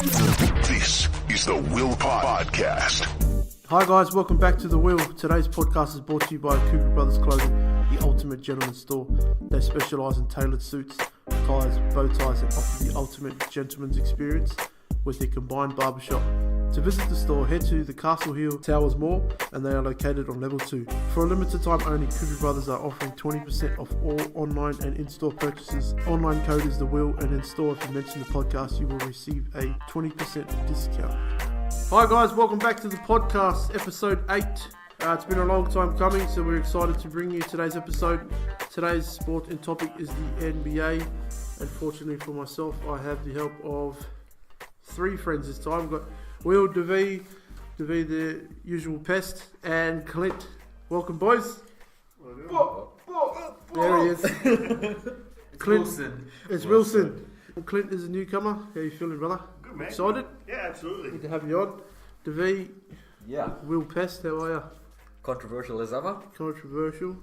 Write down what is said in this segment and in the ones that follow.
This is the Will Podcast. Hi guys, welcome back to The Wheel. Today's podcast is brought to you by Cooper Brothers Clothing, the ultimate gentleman's store. They specialise in tailored suits, ties, bow ties and offer the ultimate gentleman's experience with their combined barbershop. To visit the store, head to the Castle Hill Towers Mall and they are located on level 2. For a limited time only, Cooper Brothers are offering 20% off all online and in-store purchases. Online code is The Wheel and in store if you mention the podcast you will receive a 20% discount. Hi guys, welcome back to the podcast, episode 8. It's been a long time coming, so we're excited to bring you today's episode. Today's sport and topic is the NBA. Unfortunately for myself, I have the help of 3 friends this time. We've got Will, Davey the usual pest, and Clint. Welcome boys. There he is. Clint, Wilson. It's Wilson. Clint is a newcomer. How you feeling, brother? Good, man. Excited? Yeah, absolutely. Good to have you on. Davey, Yeah, Will Pest, how are you? controversial as ever. Controversial.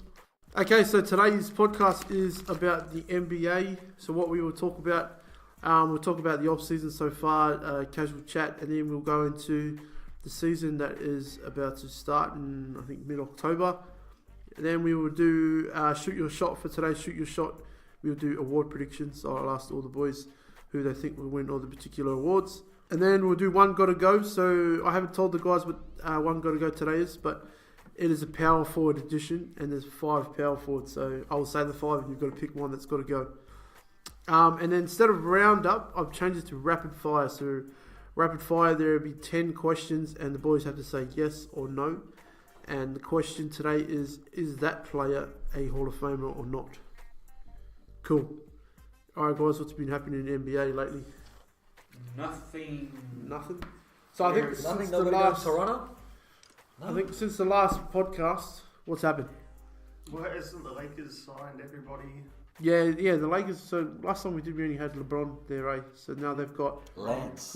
Okay, so today's podcast is about the NBA. So what we will talk about, we'll talk about the off-season so far, casual chat, and then we'll go into the season that is about to start in, I think, mid-October. And then we will do Shoot Your Shot for today's Shoot Your Shot. We'll do award predictions. So I'll ask all the boys who they think will win all the particular awards. And then we'll do One Gotta Go. So I haven't told the guys what One Gotta Go today is, but it is a power forward edition, and there's 5 power forwards. So I will say the 5, and you've got to pick one that's got to go. And then instead of roundup, I've changed it to rapid fire. So rapid fire, there will be 10 questions, and the boys have to say yes or no. And the question today is that player a Hall of Famer or not? Cool. Alright guys, what's been happening in the NBA lately? Nothing? So I think Nothing, since the nobody last, goes Toronto? No. I think since the last podcast, what's happened? Well, hasn't the Lakers signed everybody? Yeah, the Lakers. So last time we only had LeBron there, eh? So now they've got Lance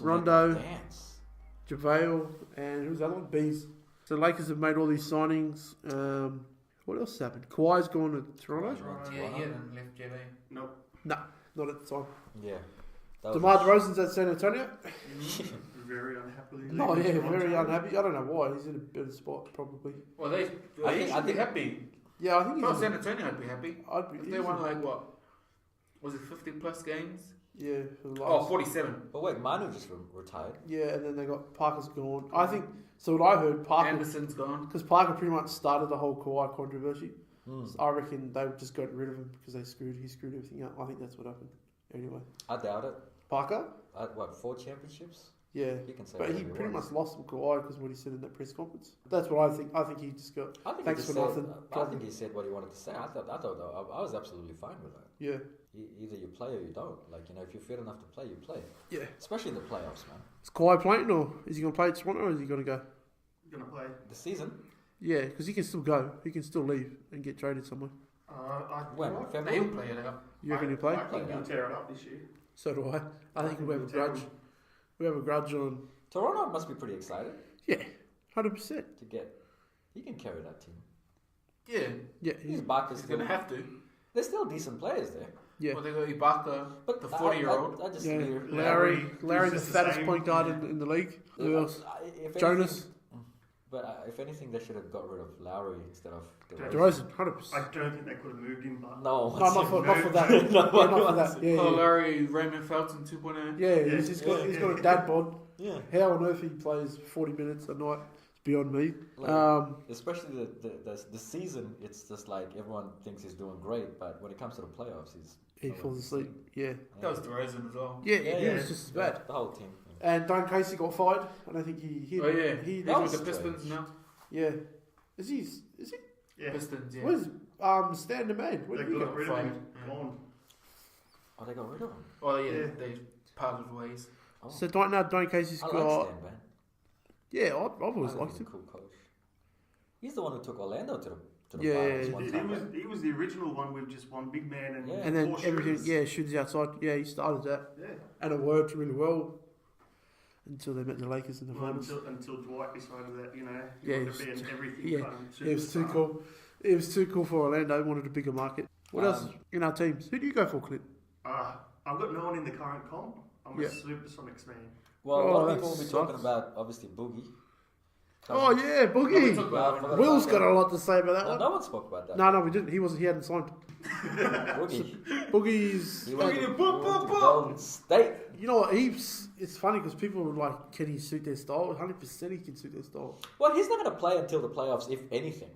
Rondo, dance. JaVale, and who's the other one? Bees. So the Lakers have made all these signings. What else happened? Kawhi's gone to Toronto? Yeah, he hasn't left yet, eh? Nope. Nah, not at the time. Yeah. DeMar DeRozan's at San Antonio? Very unhappily. Oh yeah, very unhappy. I don't know why. He's in a better spot, probably. Well, I should be think- happy. Yeah, I think If I he's was San Antonio, I'd be happy. If they won like what? Was it 50 plus games? Yeah, for the Oh, last. 47. But wait, Manu just retired. Yeah, and then they got Parker's gone. I think so. What I heard, Parker, Anderson's gone. because Parker pretty much started the whole Kawhi controversy. So I reckon they just got rid of him because he screwed everything up. I think that's what happened. Anyway, I doubt it. Parker, 4 championships? yeah, He can say but he whatever pretty wants. much lost to Kawhi because what he said in that press conference. That's what I think. I think he just got I think thanks he for just nothing. said, I think he said what he wanted to say. I thought I was absolutely fine with that. Yeah, Either you play or you don't. Like, you know, if you're fit enough to play, you play. yeah. Especially in the playoffs, man. Is Kawhi playing or is he going to play at Toronto or is he going to go? Gonna play. The season? Yeah, because he can still go. He can still leave and get traded somewhere. When? He'll February? play it out. You reckon he'll play? I think he'll tear it up this year. So do I. I think we have a grudge. We have a grudge on. Toronto must be pretty excited Yeah, 100%. to get... He can carry that team. Yeah, Yeah, His back is he's still... going to have to. There's still decent players there. yeah. Well, they got Ibaka, But the 40-year-old. I just Yeah, hear... Larry, Larry, the he's just the fattest same. point guard in the league. Who else? If Jonas. But if anything, they should have got rid of Lowry instead of DeRozan, 100%. I don't think they could have moved him, but No, No, not for that. No, Yeah, not for that. Yeah, Oh, yeah. Larry, Raymond Felton 2.0. Yeah, he's got a dad bod. Yeah. How on earth he plays 40 minutes a night? It's beyond me. Like, especially the season, it's just like everyone thinks he's doing great, but when it comes to the playoffs, He falls asleep. Yeah. That was DeRozan as well. Yeah, he was just as bad. The whole team. And Don Casey got fired. I don't think he Oh yeah, he he's that with was the Pistons strange. now. yeah. Is he? yeah, Pistons, yeah. Where's Stan the man? Where they did he got go? rid of him. Fired. Gone. Oh, they got rid of him. Oh yeah, Yeah. they parted ways. Oh. So now Don Casey's I got. like Stan, man. Yeah, I've always I think liked he's him. a cool coach. He's the one who took Orlando to the Yeah, finals yeah, one He time. was he was the original one with just one big man and Yeah. And then 4 everything, shooters. yeah, shoots outside. Yeah, he started that, Yeah. and it worked really well until they met the Lakers in the Well, finals. until Dwight decided that, you know, he Yeah, wanted he to be was an everything yeah, kind of It was too superstar. cool. It was too cool for Orlando. They wanted a bigger market. What else in our teams? Who do you go for, Clint? I've got no one in the current comp. I'm a Supersonics man. Well, a Oh, lot of that people will be sucks. talking about obviously Boogie. Oh yeah, No, we Boogie. talked about forgot Will's about got a lot to say about that that. one. No one spoke about that. No, we didn't. He wasn't. He hadn't signed. Boogie. Boogie's. He went Boogie, to boop, boop, boop. Golden State. You know what? It's funny because people were like, can he suit their style? 100% he can suit their style. Well, he's not going to play until the playoffs, if anything.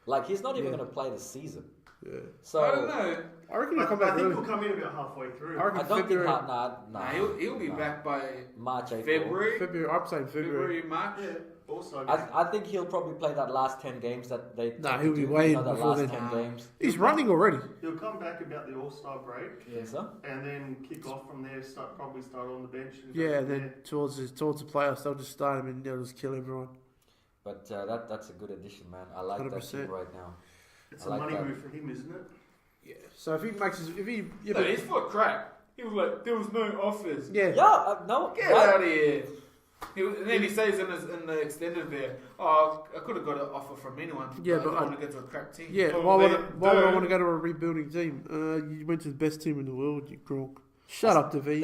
Like, he's not even Yeah. going to play this season. Yeah. So I don't know. I reckon I he'll come back think early. he'll come in about halfway through. I reckon I don't February. think nah. Nah, he'll be back by March, April. February. I'm saying February. March. Yeah, also. I think he'll probably play that last 10 games that they. Nah, tend he'll to be do, way you know, the before last then. 10 games. He's running already. He'll come back about the All-Star break Yeah. So? and then kick off from there. Probably start on the bench. And Yeah, go and from then towards the playoffs, they'll just start him and they'll just kill everyone. But that's a good addition, man. I like that 100%. team right now. It's I a like money that. move for him, isn't it? Yeah. So if he makes his, No, his foot cracked. He was like, there was no offers. yeah. Yeah, no. Get out of here. And then he says in the extended there, oh, I could have got an offer from anyone. Yeah, but but I I- don't want to go to a crap team. Yeah, Oh, why would I duh. want to go to a rebuilding team? You went to the best team in the world, you gronk. Shut up, Devi. You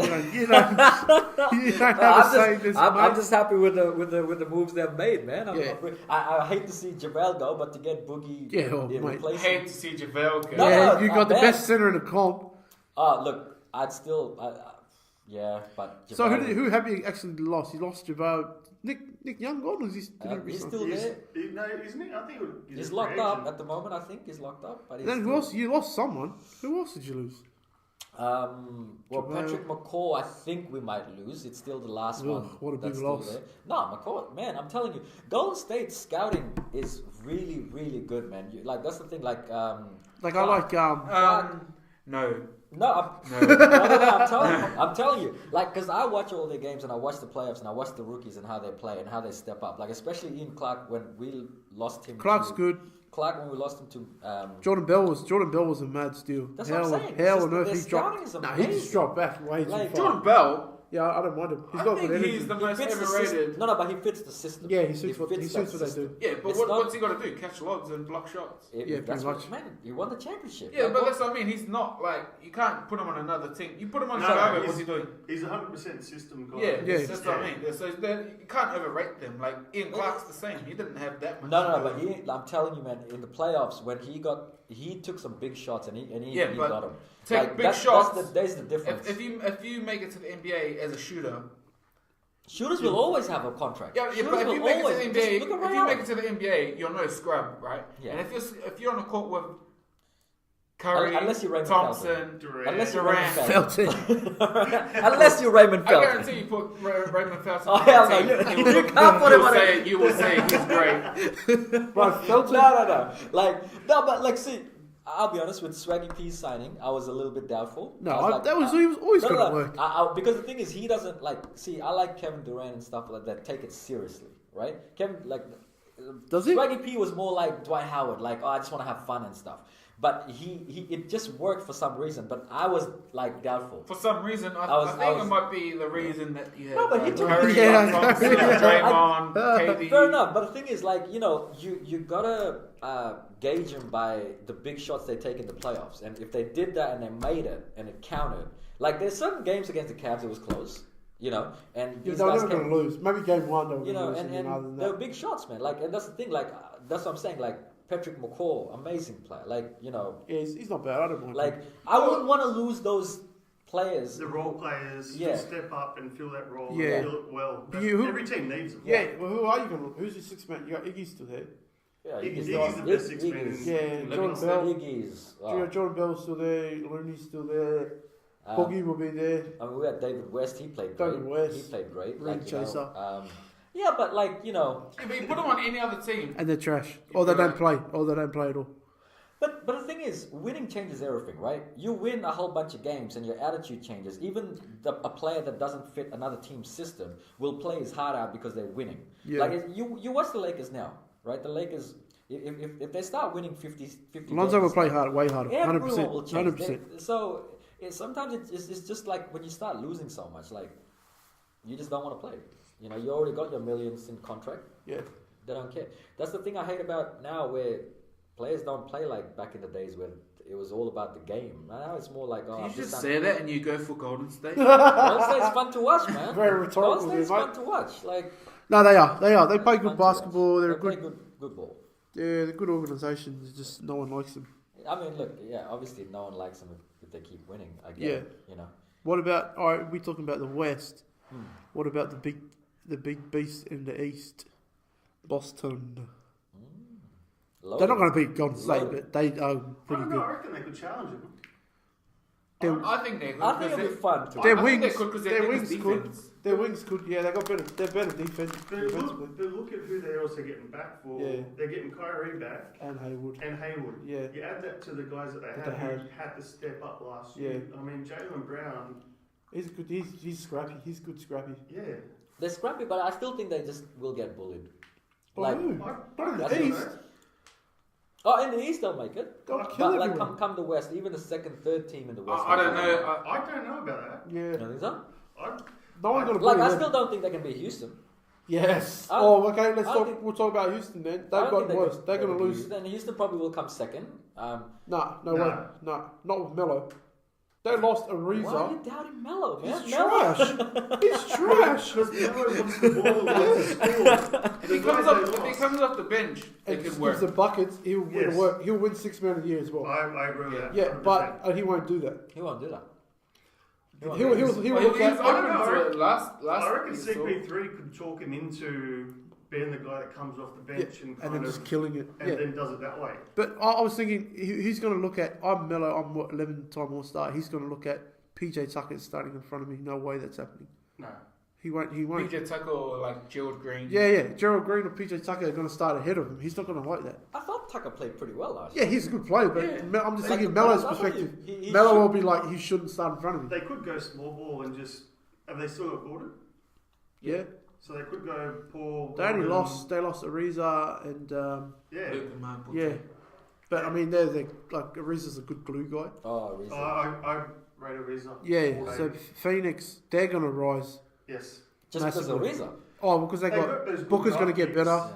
don't have a say in this, I'm mate. just happy with the moves they've made, man. Yeah. I hate to see JaVale go, but to get Boogie Yeah, in mate. I replacement. hate to see JaVale go. No, Yeah, no, you got the man. best center in the comp. Look, I'd still, yeah, but So JaVale, who have you actually lost? You lost Javale. Nick Young gone? Or is he he's still He's, there. no, isn't he? I think He's locked up at the moment. I think he's locked up. But he's Then who still- else? You lost someone. Who else did you lose? Well, JaVale. Patrick McCaw, I think we might lose. It's still the last Ugh, one. what a big that's still loss. there. No, McCaw, man, I'm telling you, Golden State scouting is really, really good, man. Like that's the thing. Like, Like I like No. no, No. I'm telling you, like, because I watch all their games and I watch the playoffs and I watch the rookies and how they play and how they step up. Like, especially Ian Clark when we lost him. Clark's to, good. Clark when we lost him to. Jordan Bell was a mad steal. That's what I'm saying. It's How just on that earth their he dropped? scouting is Nah, he just amazing. dropped back way too Like, far. Jordan Bell, Yeah, I don't mind him. He's I got think good energy. he's the He most fits the overrated. system. No, but he fits the system. Yeah, he suits what that they do. system. Yeah, but It's not- what's he got to do? Catch logs and block shots. Yeah, that's pretty what, much. man, he won the championship. Yeah, Like, but what- that's what I mean. He's not like you can't put him on another team. You put him on No, Chicago. he's- What's he doing? He's 100% system guy. Yeah, Yeah. that's what I mean. So you can't overrate them. Like Ian Clark's the same. He didn't have that much. No, but I'm telling you, man, in the playoffs when he took some big shots and he Yeah, but got them. take big shots. That's the difference. If you make it to the NBA as a shooter, Shooters will always have a contract. yeah, Shooters but if will you make it to always- the just NBA, look if around. you make it to the NBA, you're no scrub, right? Yeah. And if you're on a court with Curry, Unless you're Raymond Thompson, Durant. Unless you're Durant. Raymond Felton. Felton. Unless you're Raymond I Felton. guarantee you put Raymond Felton. Oh, on hell the no, team, you will- can't put him on say you will say he's great. Right, Felton. No. But like, see, I'll be honest with Swaggy P's signing, I was a little bit doubtful. No, I was like, he was always no, going to no, work. because the thing is, he doesn't like. See, I like Kevin Durant and stuff like that. Take it seriously, right? Kevin, like, Does he? Swaggy P was more like Dwight Howard, like, oh, I just want to have fun and stuff. But it just worked for some reason. But I was like doubtful. For some reason, I I think was- it might be the reason that you had No, but he took- Curry, Yeah, Thompson, Curry. Draymond, KD. Fair enough, but the thing is, like, you gotta gauge them by the big shots they take in the playoffs, and if they did that and they made it and it counted, like there's certain games against the Cavs it was close, and Yeah, these they were guys never going to lose. Maybe game one they were going to lose. and other than they were that. big shots, man. Like, and that's the thing, like that's what I'm saying. Like Patrick McCaw, amazing player. Like Yeah, he's not bad. I don't mind. like I wouldn't want to lose those players. The role players Yeah. to step up and fill that role Yeah. and fill it well. But you- Every team needs them. Yeah, well, who are you going to? Who's your six man? You got Iggy's still there. Yeah, Iggy's Iggy's the best six man in- Iggy's- Yeah, in Jordan Livingston. Bell. Iggy's. Jordan Bell's still there. Looney's still there. Boogie will be there. I mean, we had David West. He played David great. West, He played great. ring Like, you know, chaser. yeah, but like Yeah, but you put him on any other team. And they're trash. Or they don't play. Or they don't play at all. but the thing is, winning changes everything, right? You win a whole bunch of games, and your attitude changes. Even a player that doesn't fit another team's system will play his heart out because they're winning. Yeah. Like you watch the Lakers now, right? The Lakers, if they start winning 50 Lonzo will games, play hard, way harder. everyone 100%. will change. 100%. So sometimes it's just like when you start losing so much, like you just don't want to play. You already got your millions in contract. Yeah. They don't care. That's the thing I hate about now, where players don't play like back in the days where it was all about the game. Now it's more like, You I'm just just say that and you go for Golden State. Golden State's fun to watch, man. Very rhetorical, Golden State's mate. fun to watch. Like, No, they are. They play fun good to basketball. watch. They're They a play good. good ball. Yeah, they're good organisation. It's just no one likes them. I mean, look, yeah, obviously no one likes them if they keep winning. I get Yeah. it, you know. What about? All right, we're talking about the West. What about the big beast in the East? Boston. They're not going to beat Golden State, but they are I pretty don't know. good. I reckon they could challenge him. I think they could. I think it'll be fun to Their I think wings, they could 'cause their their wings could. defense. Their wings could. Yeah, they got better. They're better defense. But defensively. look at who they're also getting back for. Yeah. They're getting Kyrie back And Hayward. and Hayward. Yeah. You add that to the guys that That they they had to step up last year. I mean, Jaylen Brown. He's good. He's scrappy. He's good scrappy. Yeah. They're scrappy, but I still think they just will get bullied. By Like, who? I Not in that's the what East. oh, in the East they'll make it. They'll But kill like everyone. come the West, even the second, third team in the West. I don't know. I don't know about that. Yeah. You know, think so? No one's gonna Like, bully I them. still don't think they can beat Houston. Yes. I- Oh, okay. Let's I talk. think- We'll talk about Houston then. I They've don't got think they worse. could- They're they gonna could lose. Houston. Houston probably will come second. No No. way. No, not with Melo. They lost Why are Ariza. you doubting Melo, man? He's Melo- trash. He's trash. Because Melo wants the ball and wants to score. If he comes off the bench, And it just could gives work. the buckets. He'll Yes. work. He'll win 6 Man of the Year as well. I agree with that. Yeah, 100%. but he won't do that. He won't do that. He'll Well, look he was at. open know. to it last I reckon week, so- CP3 could talk him into being the guy that comes off the bench and And kind then of just killing it. and Yeah. then does it that way. But I was thinking, he's going to look at. I'm Melo. I'm 11-time All Star. He's going to look at PJ Tucker starting in front of me. No way that's happening. No. He won't. PJ Tucker or like Gerald Green. Yeah. Gerald Green or PJ Tucker are going to start ahead of him. He's not going to like that. I thought Tucker played pretty well last Yeah, he's a good player, but Yeah. I'm just Like thinking the Melo's Bucks, I thought perspective. he Melo should- will be like, he shouldn't start in front of me. They could go small ball and just have they still got Gordon? Yeah. So they could go Paul. They only Gordon. lost. They lost Ariza and Yeah. Luke and Mark. yeah. But I mean, they're like Ariza's a good glue guy. Oh, Ariza. I rate Ariza. Yeah. Okay. So Phoenix, they're going to rise. Yes. Just because of massively. Ariza. Oh, because they They got got those good Booker's going to get draft better, picks.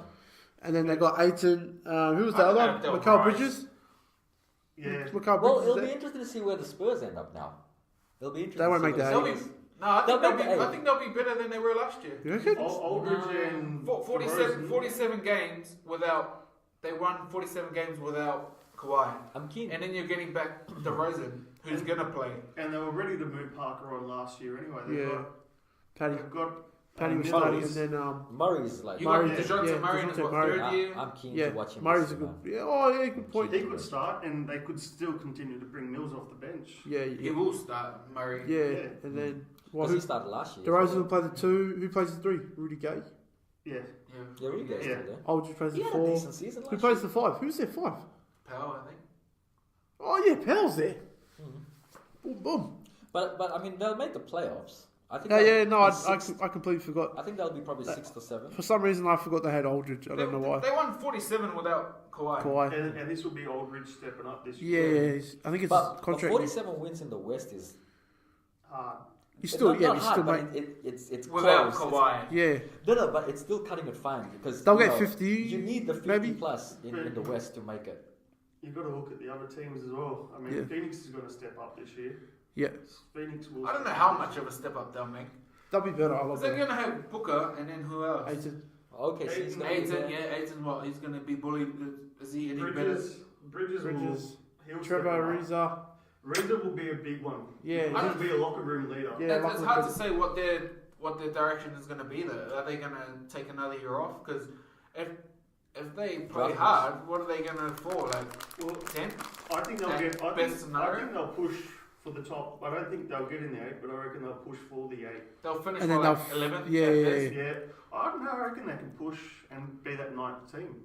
Yeah. and then they got Aiton. Who was the I don't know other? if they'll Mikal rise. Bridges. Yeah. Mikal Well, Bridges. it'll is be there? interesting to see where the Spurs end up now. It'll be interesting. They won't to see make the where They'll be, Spurs- no, I think They'll they'll make be. the I eight. think they'll be better than they were last year. You reckon? Aldridge and 47, DeRozan. 47 games without. They won 47 games without Kawhi, I'm keen. and then you're getting back DeRozan, who's gonna play. And they were ready to move Parker on last year anyway. They've Yeah. got, Paddy. they've got Paddy was Mills. starting, and then Murray's like. You Murray- got DeJounte yeah, Murray in his DeJounte what, Murray. third year. I'm keen yeah, to watch him. Murray's a this good. year, Yeah, oh yeah, good point. He could start, and they could still continue to bring Mills off the bench. Yeah, He yeah, will start Murray. yeah. And then well, Because he who, started last year. DeRozan will play the 2. Who plays the 3? Rudy Gay. Yeah. Yeah, Yeah, Rudy Gay's Yeah. still there. Aldridge plays He the had a 4. decent season last Who plays the 5? Who's their 5? Powell, I think. Oh yeah, Powell's there. year. Boom, boom. But I mean, they'll make the playoffs. I think. Yeah, they'll yeah. No, be sixth. I completely forgot. I think they'll be probably 6th or 7th. For some reason, I forgot they had Aldridge. I don't know why. They won 47 without Kawhi. Kawhi. And this will be Aldridge stepping up this Yeah, year. yeah. I think it's But contract. 47 wins in the West is Hard. You still, not, yeah, not you hard, still but make. it's Without close. Kawhi. Yeah, No, but it's still cutting it fine because They'll you get know, 50, You need the 50 maybe? plus in the West to make it. You've got to look at the other teams as well. I mean, Yeah. Phoenix is going to step up this year. yeah. Phoenix will. I don't know how much of a step up they'll make. That'll be better. I love They're that. gonna have Booker and then who else? Aiton. Okay, so he's Aiton, gonna be Aiton, there. yeah, Aiton. What? He's gonna be bullied. Is he any better? Bridges Bridges. will. He'll Trevor step up. Ariza. Reza will be a big one. Yeah, I He'll be a locker room leader. Yeah. It's hard to say what their direction is gonna be. Though, are they gonna take another year off? Because if they play Draft hard, what are they gonna fall like? Well, 10? I think they'll At get. I best think, scenario? I think they'll push for the top. I don't think they'll get in the 8, but I reckon they'll push for the 8. They'll finish And for then like they'll 11th. yeah, at yeah, best. Yeah, I don't know. I reckon they can push and be that 9th team.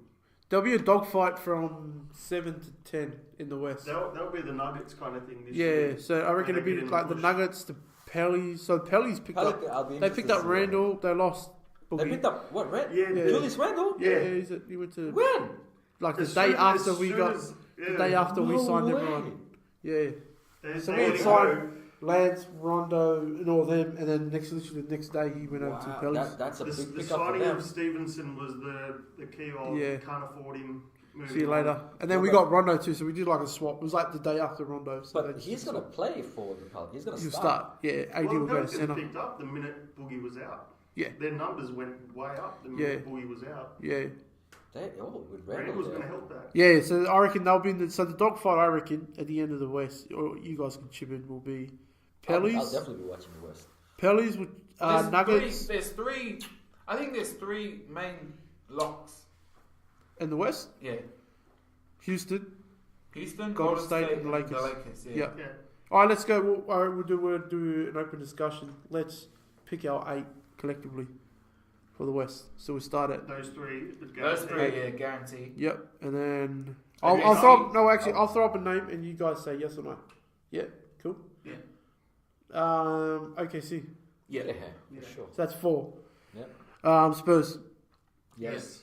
There'll be a dogfight from 7 to 10 in the West. They'll be the Nuggets kind of thing this Yeah, year. so I reckon They it'll be get in like the the push. Nuggets, the Pellies. So Pellies picked up. I'll be They interested picked to up see Randall. They lost. They Boogie. picked up what? Red? Yeah, Yeah. Julius Randle? Yeah, he went to When? like the As day soon- after as we soon got as- the day after we No signed way. everyone. Yeah, They- So they we had let him signed- go. Lance, Rondo, and all them, and then literally the next day he went over to Wow, Pellies. that's a The big the pickup for signing them. of Stevenson was the key of Yeah. can't afford him. See you later. And then we got Rondo too, so we did like a swap. It was like the day after Rondo. So But he's going to play for the Pelicans. He's going to He'll start. start. Yeah, AD Well, will the go to Pelicans centre. picked up the minute Boogie was out. Yeah. Their numbers went way up the minute Boogie was out. Yeah. With Randall was Randall going to there. help that. Yeah, so I reckon they'll be in the... So the dogfight, I reckon, at the end of the West, or you guys can chip in, will be I'll Pellies. definitely be watching the West. Pellies with Nuggets There's three. I think there's three main locks. in the West. Yeah. Houston. Houston, Golden State, and the Lakers. The Lakers, yeah. Yeah. Yeah. All right, let's go. All right, we'll do an open discussion. Let's pick our 8 collectively for the West. So we start at... Those three. Those three, yeah, guaranteed. Yep, and then... Okay, I'll so- throw up... No, actually, I'll throw up a name and you guys say yes or no. Yeah, cool. Yeah. OKC. Yeah. For sure. So that's 4. Yep. Spurs. Yes.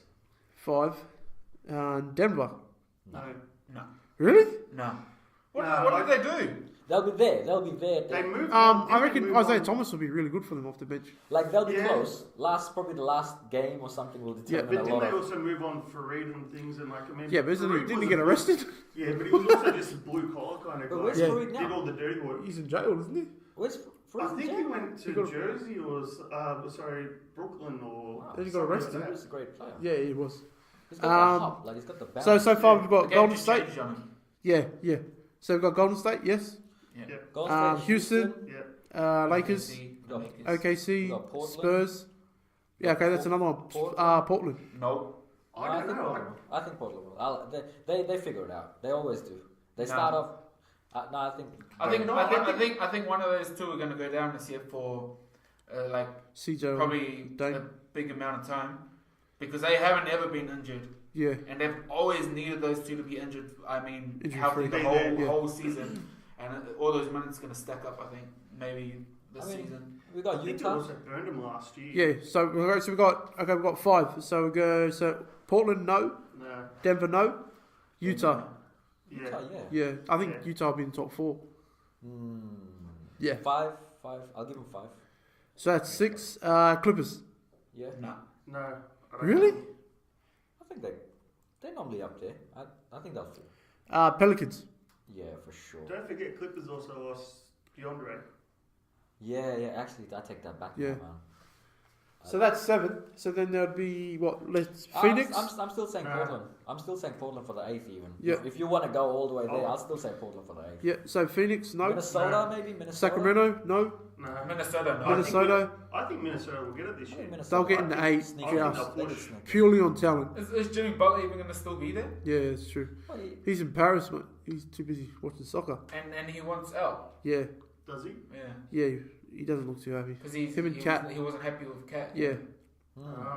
5. Denver. No. No. Really? No. No, What did they do? They'll be there. They'll be there. They moved. I reckon Isaiah Thomas will be really good for them off the bench. Like they'll be Yeah. close. Probably the last game or something will determine But a didn't lot they of. also move on Fareed and things and like I mean? Yeah, but Fareed didn't he was get a- arrested? Yeah, but he was also just a blue collar kind of But guy. where's Yeah. Fareed Did now? all the dirty work. He's in jail, isn't he? Where's I Fareed? think he went to He got- Jersey or Brooklyn or. Wow. Then he got something like arrested. that. He's a great player. Yeah, he was. He's got the Um, hop. Like he's got the bounce. So far we've got The game Golden just State. changed on him. Yeah. So we've got Golden State, yes. Yeah. Golden State, Houston. Yeah. Lakers. OKC, the Got- Lakers. OKC. We got Portland. Spurs. Yeah, okay, that's another one. Portland. No. I don't know. Portland. I think Portland will. They figure it out. They always do. They No. start off. No, I think. I think one of those two are going to go down this year for like CJ. probably Dame. a big amount of time because they haven't ever been injured Yeah. and they've always needed those two to be injured. I mean, Injury healthy free. the Yeah. whole season, and all those minutes going to stack up. I think maybe this season. We I got think they Utah. also burned him last year. Yeah, so we've got 5. So we go Portland no, No. Denver no, Utah. Yeah. Utah, yeah. Yeah, I think Yeah. Utah will be in the top 4. Yeah. Five. I'll give him 5. So that's 6. Clippers. Yeah. No. No. I don't Really? know. I think they're normally up there. I think they'll fall. Pelicans. Yeah, for sure. Don't forget Clippers also lost DeAndre. Yeah. Actually, I take that back. Yeah. Now, man. So that's 7. So then there'd be Phoenix. I'm still saying Nah. Portland. I'm still saying Portland for the 8th even. Yeah. If you want to go all the way there, Oh. I'll still say Portland for the 8th. Yeah. So Phoenix no. Minnesota Nah. maybe. Minnesota. Sacramento no. No. Minnesota. No. Minnesota. I think Minnesota will get it this I year. think Minnesota. They'll get in the 8 Sneaky. Yeah. just They just sneak in. purely on talent. Is Jimmy Butler even going to still be there? Yeah, it's true. Well, He's in Paris, mate. He's too busy watching soccer. And he wants out. Yeah. Does he? Yeah. He doesn't look too happy. Because Him and Cat. he wasn't happy with Cat. Yeah.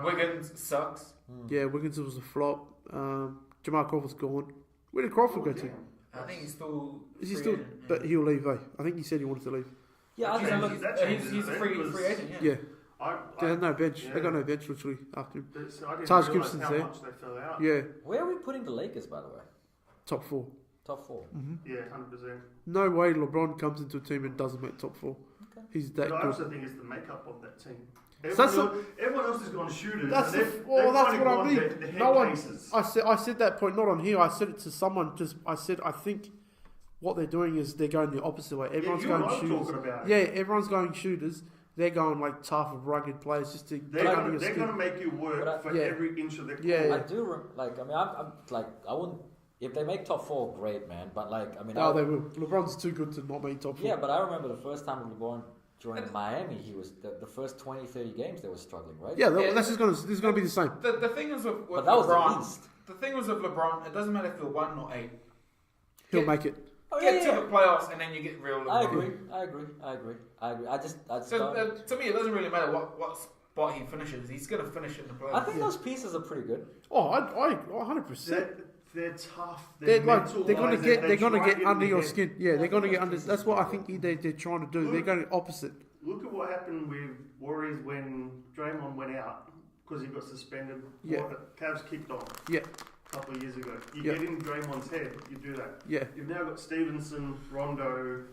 Wiggins sucks. Yeah, Wiggins was a flop. Jamal Crawford's gone. Where did Crawford go to? Damn. I think he's still. Is he free still? agent, yeah. But he'll leave, eh? I think he said he wanted to leave. Yeah, I He's, think That look, changes he's a it, free because- agent. Yeah. Yeah. I They had no bench. yeah. They got no bench literally after him. I didn't Taj realise Gibson's how there. much they fell out. Yeah, where are we putting the Lakers, by the way? top 4. Top 4. Yeah, 100%. No way LeBron comes into a team and doesn't make top 4. Okay. He's that But I good. also think it's the makeup of that team. that's Everyone else has gone shooters. That's and the, they've well, that's kind of what I gone mean. The head No one. cases. I said that point not on here. I said it to someone. I think what they're doing is they're going the opposite way. Everyone's you and going I were shooters. talking about it. Yeah, everyone's going shooters. They're going like tough, rugged players just to They're get under gonna, your they're skin. gonna make you work But for Yeah. every inch of their court. Yeah. I do I'm like I wouldn't. If they make top 4, great, man. But like I mean, No, they will. LeBron's too good to not make top 4. yeah. But I remember the first time LeBron joined Miami, he was the first 20, 30 games they were struggling, right? Yeah, Yeah. this is gonna be the same. The thing is with But that was the LeBron. East. The thing was with LeBron. It doesn't matter if you're 1 or 8. He'll Get- make it. Oh, Get to the playoffs and then you get real LeBron. I agree. I just So don't. to me, it doesn't really matter what spot he finishes. He's gonna finish in the playoffs. I think those pieces are pretty good. Oh, I 100%. They're tough. They're mental gonna wise, get they they're gonna try get in under your your head. skin. Yeah, they're gonna think get those under. pieces That's what are I think they're trying to do. They're going opposite. Look at what happened with Warriors when Draymond went out because he got suspended. Yeah. What the Cavs kicked on Yeah, a couple of years ago. You Yeah. get in Draymond's head, you do that. yeah. You've now got Stevenson, Rondo,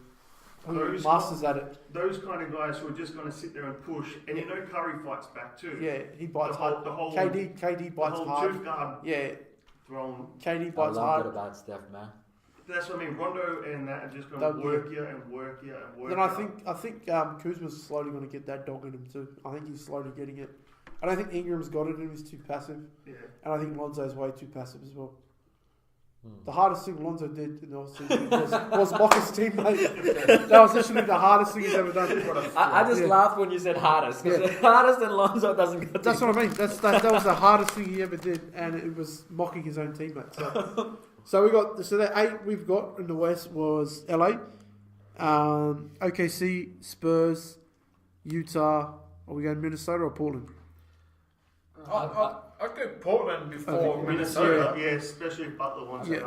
Masters at it. those kind of guys who are just going to sit there and push. And you know Curry fights back too. Yeah, he bites The whole- hard. the whole- KD The bites whole hard. tooth guard Yeah, thrown. KD I bites love hard. that about Steph, man. That's what I mean. Rondo and that are just going to work you and work you and work. Then I think Kuzma's slowly going to get that dog in him too. I think he's slowly getting it. I don't think Ingram's got it in him. He's too passive. Yeah. And I think Lonzo's way too passive as well. The hardest thing Lonzo did in the offseason was mock his teammate. That was literally the hardest thing he's ever done. I just laughed when you said hardest. Because hardest and Lonzo doesn't go That's what I mean. That was the hardest thing he ever did, and it was mocking his own teammate. So we got the 8 we've got in the West was LA, OKC, Spurs, Utah. Are we going Minnesota or Portland? I'd go Portland before Okay. Minnesota. Yeah, especially if Butler wants it.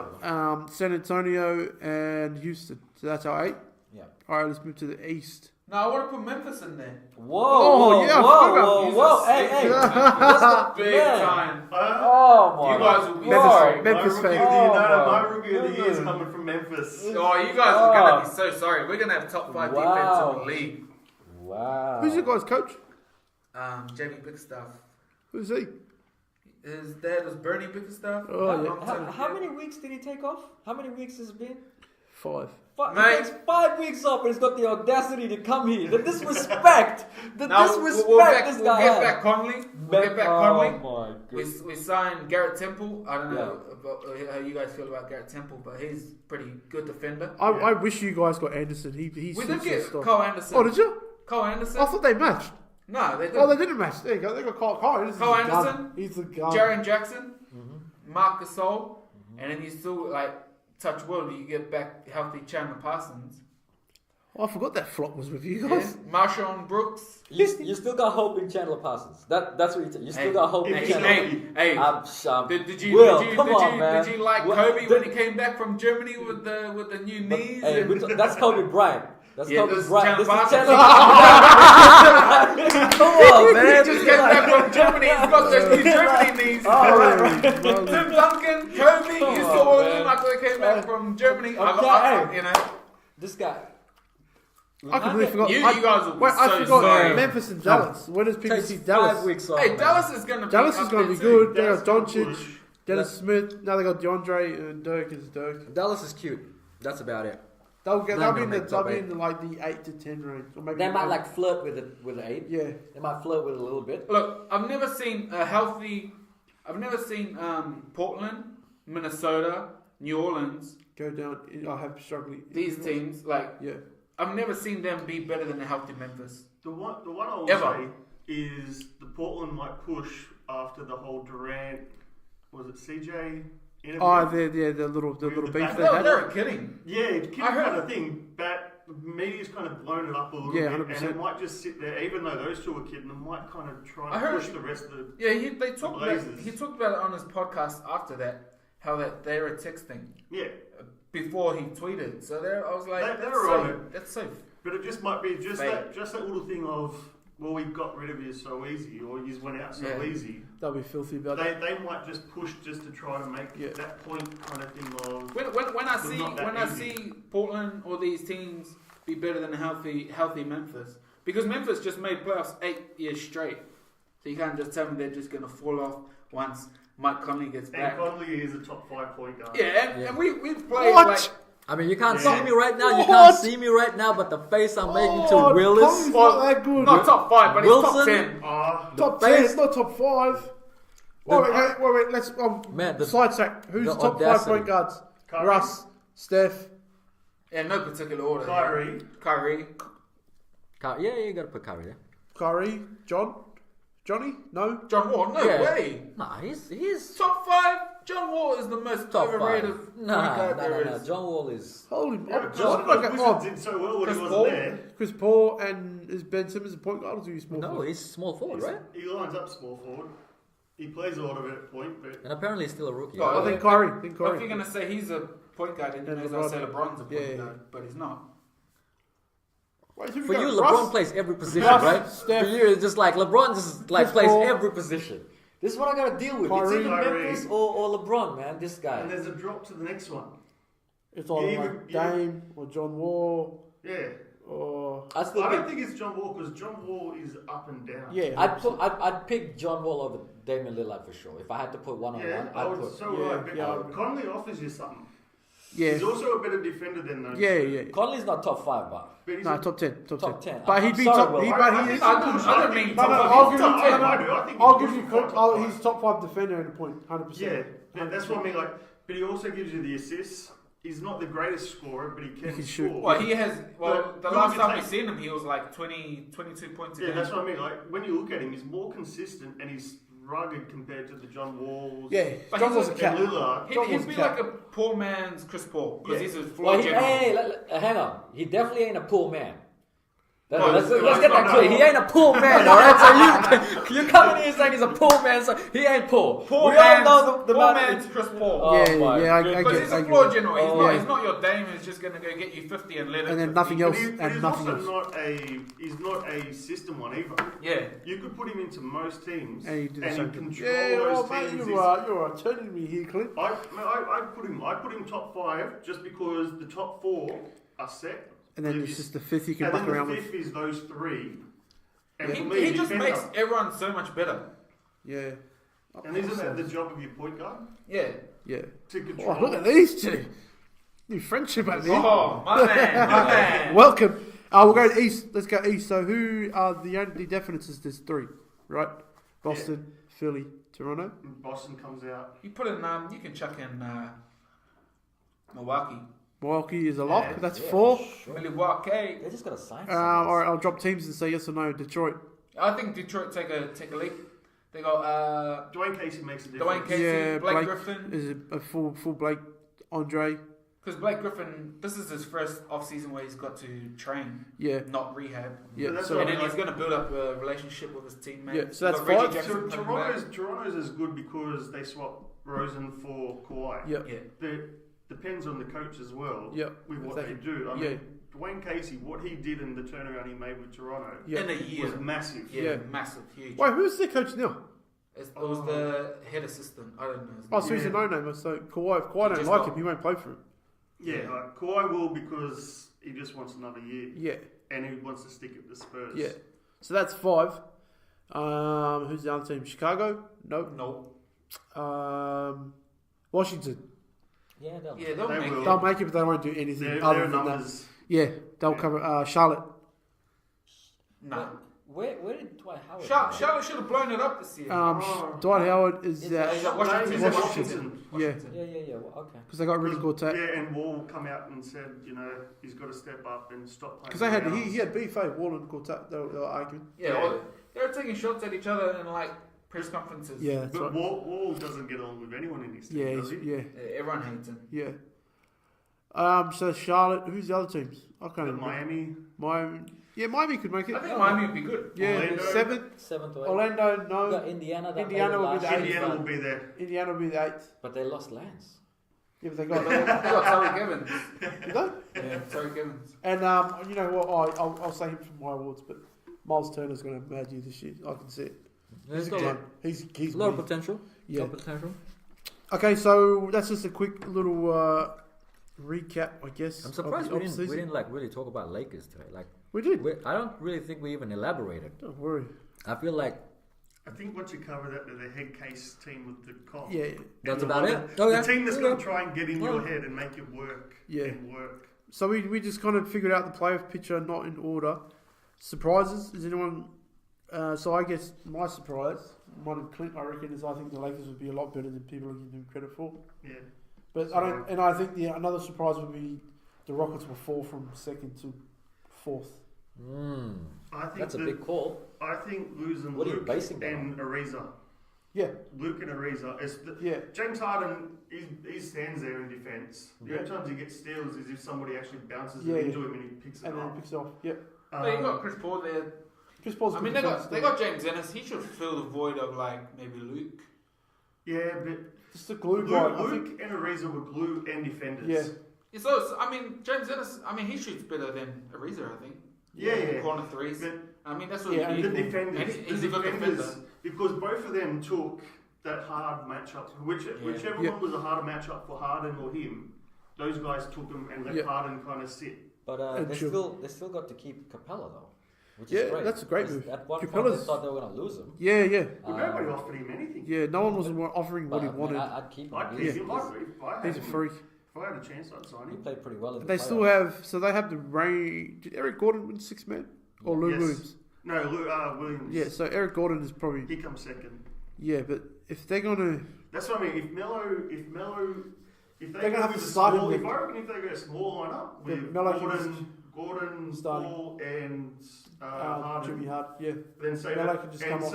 San Antonio and Houston. So that's our 8. Yeah. All right, let's move to the East. No, I want to put Memphis in there. Whoa, yeah, I forgot whoa, whoa. Hey, Big man. time. Oh, my You guys will be Memphis- sorry. Memphis my fan. rookie of the year is coming from Memphis. Oh, you guys are going to be so sorry. We're going to have top 5 defense Wow. in the league. Wow. Who's your guys' coach? Jamie Bickerstaff. Who's he? His dad was Bernie Bickerstaff. Oh, yeah. How many weeks did he take off? How many weeks has it been? 5. He Mate. takes 5 weeks off, and he's got the audacity to come here. The disrespect, We'll this get guy has. back Conley. We'll get back Conley. Oh my goodness. We signed Garrett Temple. I don't know about how you guys feel about Garrett Temple, but he's pretty good defender. I wish you guys got Anderson. He's We did suits get your stuff. Cole Anderson. Oh, did you? Cole Anderson. I thought they matched. No, they didn't. Oh, they didn't match. There you go. They got Cole Anderson. Cole He's a gun. Anderson? He's a gun. Jaren Jackson, Marc Gasol, and then you still touch wood. You get back healthy Chandler Parsons. Oh, I forgot that flop was with you Yeah. guys. Marshawn Brooks. You still got hope in Chandler Parsons. That's what you still got hope in Hey, Chandler. Hey, Did you like Kobe when he came back from Germany with the new knees? Hey, that's Kobe Bryant. That's Yeah, Kobe this is Bryant. This is Chandler Chandler. Come on, man. He just came back from Germany. He's got those new Germany knees. Tim Duncan, Kobe, you saw all of them after they came back from Germany. This guy. I completely forgot. You guys will be Wait, I so forgot sorry. Memphis and Dallas. When does people Takes see 5 Dallas? weeks off. Hey, man. Dallas is going to be Dallas is up going to there be too. good. They got Dallas Doncic, push. Dennis Smith. Now they got DeAndre and Dirk is Dirk. Dallas is cute. That's about it. They'll They're be gonna in the make top 8. the 8 to 10 range, or maybe They might eight. flirt with the 8. Yeah. They might flirt with it a little bit. Look, I've never seen Portland, Minnesota, New Orleans, Go down. I have struggling. these teams, Yeah. I've never seen them be better than a healthy Memphis. The one I will Ever. say is the Portland might push after the whole Durant. Was it CJ? interview? Oh, the little With the beef back- they No, had. they're kidding. Yeah, kid I heard- kind of thing. But media's kind of blown it up a little Yeah, bit, 100%. and it might just sit there. Even though those two are kidding, it might kind of try I and heard- push the rest of the. Yeah, they talked about Blazers. he talked about it on his podcast after that, how that they were texting Yeah, before he tweeted. So there, I was like, They that's were so, on it. that's so. but it just might be just Fake. that little thing of, well, we got rid of you so easy, or you just went out so Yeah. easy. They'll be filthy about that. They might just push just to try to make Yeah. that point kind of thing of. When It's not that I easy. see Portland or these teams be better than a healthy Memphis, because Memphis just made playoffs 8 years straight, so you can't just tell me they're just gonna fall off once Mike Conley gets And back. Conley is a top 5 point guard. Yeah, and we've played What? like I mean, you can't Yeah. see me right now. You What? can't see me right now, but the face I'm making to Oh, Willis. Conley's not that good. not top 5, but he's top Wilson? 10. Top the 10, face- it's not top 5. Wait, let's Man, the- sidetrack. Who's the the top 5 audacity. point guards? Curry. Russ, Steph. In no particular order. Kyrie. Kyrie. Yeah, you gotta put Kyrie there. Curry, Johnny? No? John Wall. No Yeah. way. Nah, he's Top 5. John Wall is the most top overrated 5. point Nah, guard there nah. is. John Wall is. Holy Yeah, oh, because like the Wizards did so well when Chris he Paul? wasn't there. Chris Paul and is Ben Simmons a point guard or is he small? No, forward? he's small forward, right? He lines up small forward. He plays a lot of it at point, but And apparently he's still a rookie. Oh, I think Kyrie. If you're gonna say he's a point guard, then you And may as well LeBron. say LeBron's a point Yeah. guard, but he's not. Wait, who we For got? you, Russ? LeBron plays every position, Russ, right? Steph. For you, it's just like LeBron just Chris plays Paul. every position. This is what I gotta deal with. Kyrie. It's either Memphis or LeBron, man. This and guy. there's a drop to the next one. It's either Yeah, like even- Dame or John Wall. Yeah. Or I still I don't think think it's John Wall because John Wall is up and down. yeah, I'd pick John Wall over Damian Lillard for sure. If I had to put one on Yeah, one, I I'd would put. so yeah, right. But yeah. Conley offers you something. yeah, He's also a better defender than those. yeah. Conley's not top 5, but But he's No, a, top 10, top 10. But I'm he'd be sorry, top. Will. But he is. I don't mean No, no, top I'll five. give Top you. ten. I think I'll he's give you. top five. He's top 5 defender in a point, 100%. Yeah, that's what I mean. Like, but he also gives you the assists. He's not the greatest scorer, but he can can score. shoot. Well, he has. Well, But the who last would time you we take? seen him, he was like 22 points a Yeah, game. that's what I mean. Like when you look at him, he's more consistent and he's rugged compared to the John Walls. Yeah, But John he's was a a- cat. and Lillard. John He'd be Wall's like a poor man's Chris Paul because Yeah. he's a Well, floor general. hang on. He definitely ain't a poor man. No, let's no, get that no, clear. no. He ain't a poor man, alright? So you come in here saying he's a poor man, so he ain't poor. Poor we all man's, know the poor man. man's Chris Paul. Oh, yeah, my yeah, I Because get he's I a get floor it. general. Oh, He's not your Dame who's just going to go get you 50 and let it. And then 50. nothing else, But and he's nothing also else. he's not a system one either. Yeah. You could put him into most teams And he did the and same he thing. control Yeah, those mate, teams. you are turning me here, Clint. I put him top 5 just because the top 4 are set. And then If it's you- just the fifth you can and muck then around the with. 5th is those 3. And for He me, just defender. makes everyone so much better. Yeah. And isn't that the job of your point guard? Yeah. Yeah. To control. Oh, look at these two. New friendship over here. Oh, my man, my man. Welcome. We'll go east. Let's go east. So who are the only definites? There's 3, right? Boston, Philly, Toronto. Boston comes out. You put in, you can chuck in Milwaukee. Milwaukee is a lock. Yeah, That's Yeah, 4. sure. Milwaukee. They just got to sign All right, I'll drop teams and say yes or no. Detroit. I think Detroit take a leap. They got Dwayne Casey makes a difference. Dwayne Casey, Yeah, Blake Blake Griffin. is a full Blake. Andre. Because Blake Griffin, this is his first off-season where he's got to train, Yeah. not rehab. Yeah. But that's So what And then I he's going to build up a relationship with his teammates. Yeah, so that's You've got Reggie 5. Jackson coming back. Toronto's is good because they swap Rosen for Kawhi. Yeah. Yeah. Depends on the coach as well. Yeah. With what Exactly. they do. I Yeah. mean, Dwayne Casey, what he did in the turnaround he made with Toronto Yeah. In a year. was massive. Yeah, Yeah. massive, huge. Wait, who's their coach now? It was the head assistant. I don't know. his Oh, name. so he's a Yeah. no-namer. So Kawhi, if Kawhi He don't just like got- him, he won't play for him. Yeah, like Kawhi will because he just wants another year Yeah. and he wants to stick at the Spurs. Yeah. So that's 5. Who's the other team? Chicago? Nope. No. Washington. Yeah, they'll Yeah, they'll They make will. it. They'll make it, but they won't do anything Their other than numbers. that. Yeah, they'll Yeah. cover Charlotte. Nah. Where did Dwight Howard? Charlotte should have blown it up this year. Dwight Howard is Is He's at Washington. He's at Washington. Washington. Yeah, Yeah. Well, okay. because they got really good tape. Yeah, and Wall come out and said, he's got to step up and stop playing. Because they had around. he had beef. Wall and Quartet. They were arguing. Yeah, well, they were taking shots at each other in like press conferences. Yeah, that's But right. Wall doesn't get on with anyone in his team, Yeah, does he? yeah, Everyone hates him. yeah. So Charlotte. Who's the other teams? I can't But remember. Miami. Miami. Yeah, Miami could make it. I think Miami would be good. Yeah, Orlando. 7th. 7th or 8th. Orlando, We no. got Indiana. That Indiana made it will be last the year, Indiana will but- be there. Indiana will be the 8th. But they lost Lance. Yeah, but they They got. got Tariq Evans. Did they? Yeah, Tariq Evans. And you know what? I'll say him for my awards, but Miles Turner's going to mad you this year. I can see it. There's He's got good. He's a lot of weird. potential. Yeah. Lot of potential. Okay, so that's just a quick little recap, I guess. I'm surprised of we the didn't off-season. like really talk about Lakers today. Like We did. I don't really think we even elaborated. Don't worry. I feel like I think once you cover that, they're the head case team with the comp. Yeah, that's And about the it. one that- Oh, yeah. The team that's Yeah. going to try and get in your Yeah. head and make it work. Yeah. And work. so we just kind of figured out the playoff picture, not in order. Surprises? Is anyone? So I guess my surprise, one of Clint, I reckon, is I think the Lakers would be a lot better than people are giving them credit for. Yeah. But I don't, and I think another surprise would be the Rockets will fall from 2nd to 4th. I think that's a big call. I think losing What are you Luke basing that and Ariza. Yeah, Luke and Ariza. yeah, James Harden, he stands there in defence. The only times he gets steals is if somebody actually bounces Yeah, it into him and he picks it and then up. it picks it off. Yeah, But you got Chris Paul there. Chris Paul's. I good mean, defense, they got James Ennis. He should fill the void of like maybe Luke. Yeah, but just the glue guy. I think. Luke and Ariza were glue and defenders. Yeah. So I mean, James Ennis. I mean, he shoots better than Ariza. I think. Yeah. Corner threes. But I mean, that's what Yeah, you the need. defenders, And he's the a good defenders, defender. because both of them took that hard matchup. Whichever Yeah. one was a harder matchup for Harden or him, those guys took them and let Yeah. Harden kind of sit. But they chill. still got to keep Capella though, which Yeah, is great. that's a great move. At one point Capella's- they thought they were going to lose him. Yeah, yeah. Well, nobody offered him anything. Yeah, no one was offering what he But, wanted. I'd keep him. I'd He's- keep him. He's a freak. If I had a chance, I'd sign He him. played pretty well in the They playoffs. still have, so they have the range. Did Eric Gordon win 6 man? Or Lou Yes. Williams? No, Williams. Yeah, so Eric Gordon is probably, He comes second. yeah, but if they're going to, That's what I mean. If they They're gonna go have with to a start small, him if I reckon if they go a small lineup Yeah, with Melo can Gordon, starting. Paul, and Harden, Jimmy Hart, yeah. then Melo can just come off.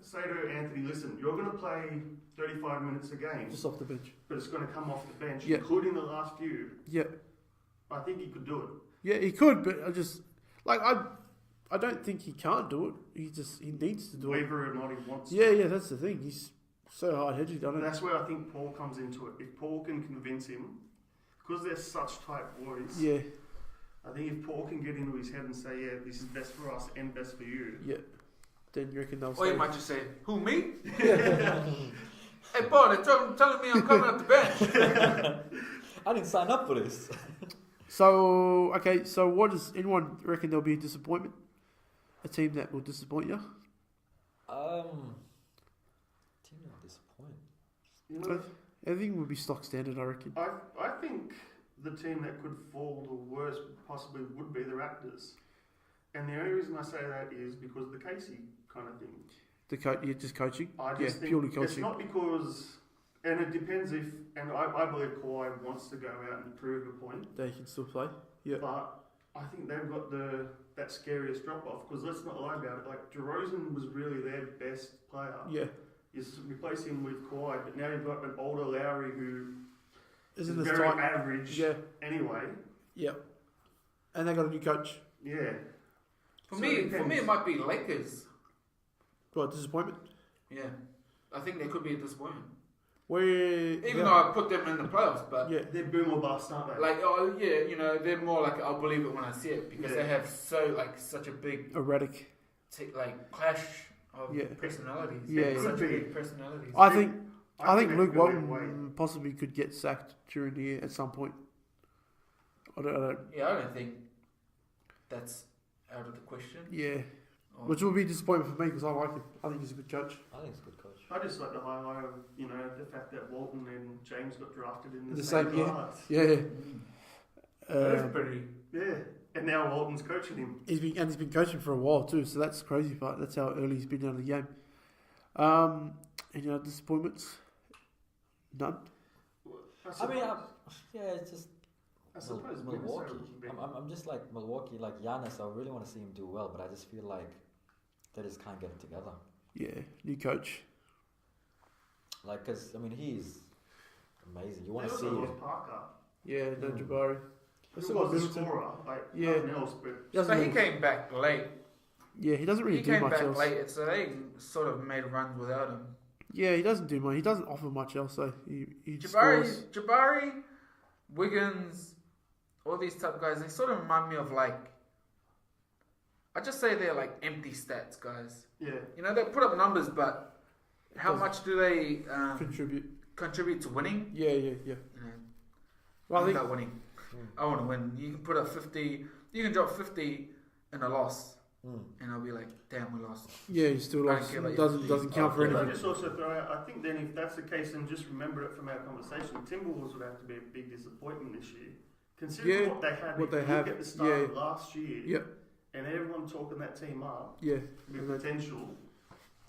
say to Anthony, listen, you're going to play 35 minutes a game, Just off the bench. but it's going to come off the bench, Yeah. including the last few. Yeah. I think he could do it. Yeah, he could, but I just, like, I don't think he can't do it. He needs to do it. Whether or not he wants to. Yeah, that's the thing. He's so hard-headed, I don't That's where I think Paul comes into it. If Paul can convince him, because they're such tight boys, Yeah, I think if Paul can get into his head and say, yeah, this is best for us and best for you, yeah. Then you reckon they'll Or you stay? might just say, who, me? Hey, Paul, they're telling me I'm coming off the bench. I didn't sign up for this. So, okay, so what does anyone reckon there'll be a disappointment? A team that will disappoint you? Team will disappoint. you know, Everything would be stock standard, I reckon. I think the team that could fall the worst possibly would be the Raptors. And the only reason I say that is because of the Casey kind of thing. Just coaching? I Yeah, just think purely it's coaching. not because, and it depends if, and I believe Kawhi wants to go out and prove a point, They can still play. Yeah. but I think they've got that scariest drop off because let's not lie about it. Like DeRozan was really their best player. Yeah. You replace him with Kawhi, but now you've got an older Lowry who is Isn't this very time? average. Yeah. Anyway, Yeah. And they got a new coach. yeah. For So me, it depends. it might be Lakers. What, disappointment? Yeah. I think they could be a disappointment. Even Though I put them in the playoffs, but Yeah. They're boom or bust, aren't they? like, oh yeah, you know, they're more like I'll believe it when I see it because Yeah. they have such a big Erratic. clash of Yeah. personalities. Yeah, They have yeah. such Could be. big personalities. I think they Luke could go either way. Walton possibly could get sacked during the year at some point. I don't Yeah, I don't think that's out of the question. yeah. Or- Which will be disappointment for me because I like him. I think he's a good coach. I think it's a good coach. I just like the highlight of the fact that Walton and James got drafted in the, The same same year. class. Yeah. Mm. That's Um, pretty. Yeah, and now Walton's coaching him. he's been coaching for a while too, so that's the crazy part. That's how early he's been out of the game. Any other disappointments? None. I mean, it's just I suppose Milwaukee. Minnesota would be- I'm just like Milwaukee, like Giannis. I really want to see him do well, but I just feel like they just can't get it together. Yeah, new coach. Like, cause I mean, he's amazing. You want They to see also him. lost Parker. Yeah, no Mm. Jabari. Who Still was got the Middleton. scorer? Like Yeah. nothing else, but Doesn't So he really- came back late. Yeah, he doesn't really He do came much back else. late, so they sort of made runs without him. Yeah, he doesn't do much. He doesn't offer much else. So he scores. Jabari, Wiggins, all these type of guys, they sort of remind me of like, I just say they're like empty stats guys. yeah. You know, they put up numbers, but how Doesn't much do they Contribute. contribute to winning? Yeah. You know, Well, I I'm think about winning. Mm. I want to win. You can put up 50, you can drop 50 in a loss, Mm. and I'll be like, damn, we lost. yeah, he still I lost. care about Doesn't your doesn't fees. count for Can I anything. just also throw out? I think then if that's the case, and just remember it from our conversation, Timberwolves would have to be a big disappointment this year. Considering Yeah, what they had, what if they you have, look at the start yeah. of last year, Yep. and everyone talking that team up Yeah. with And they- potential.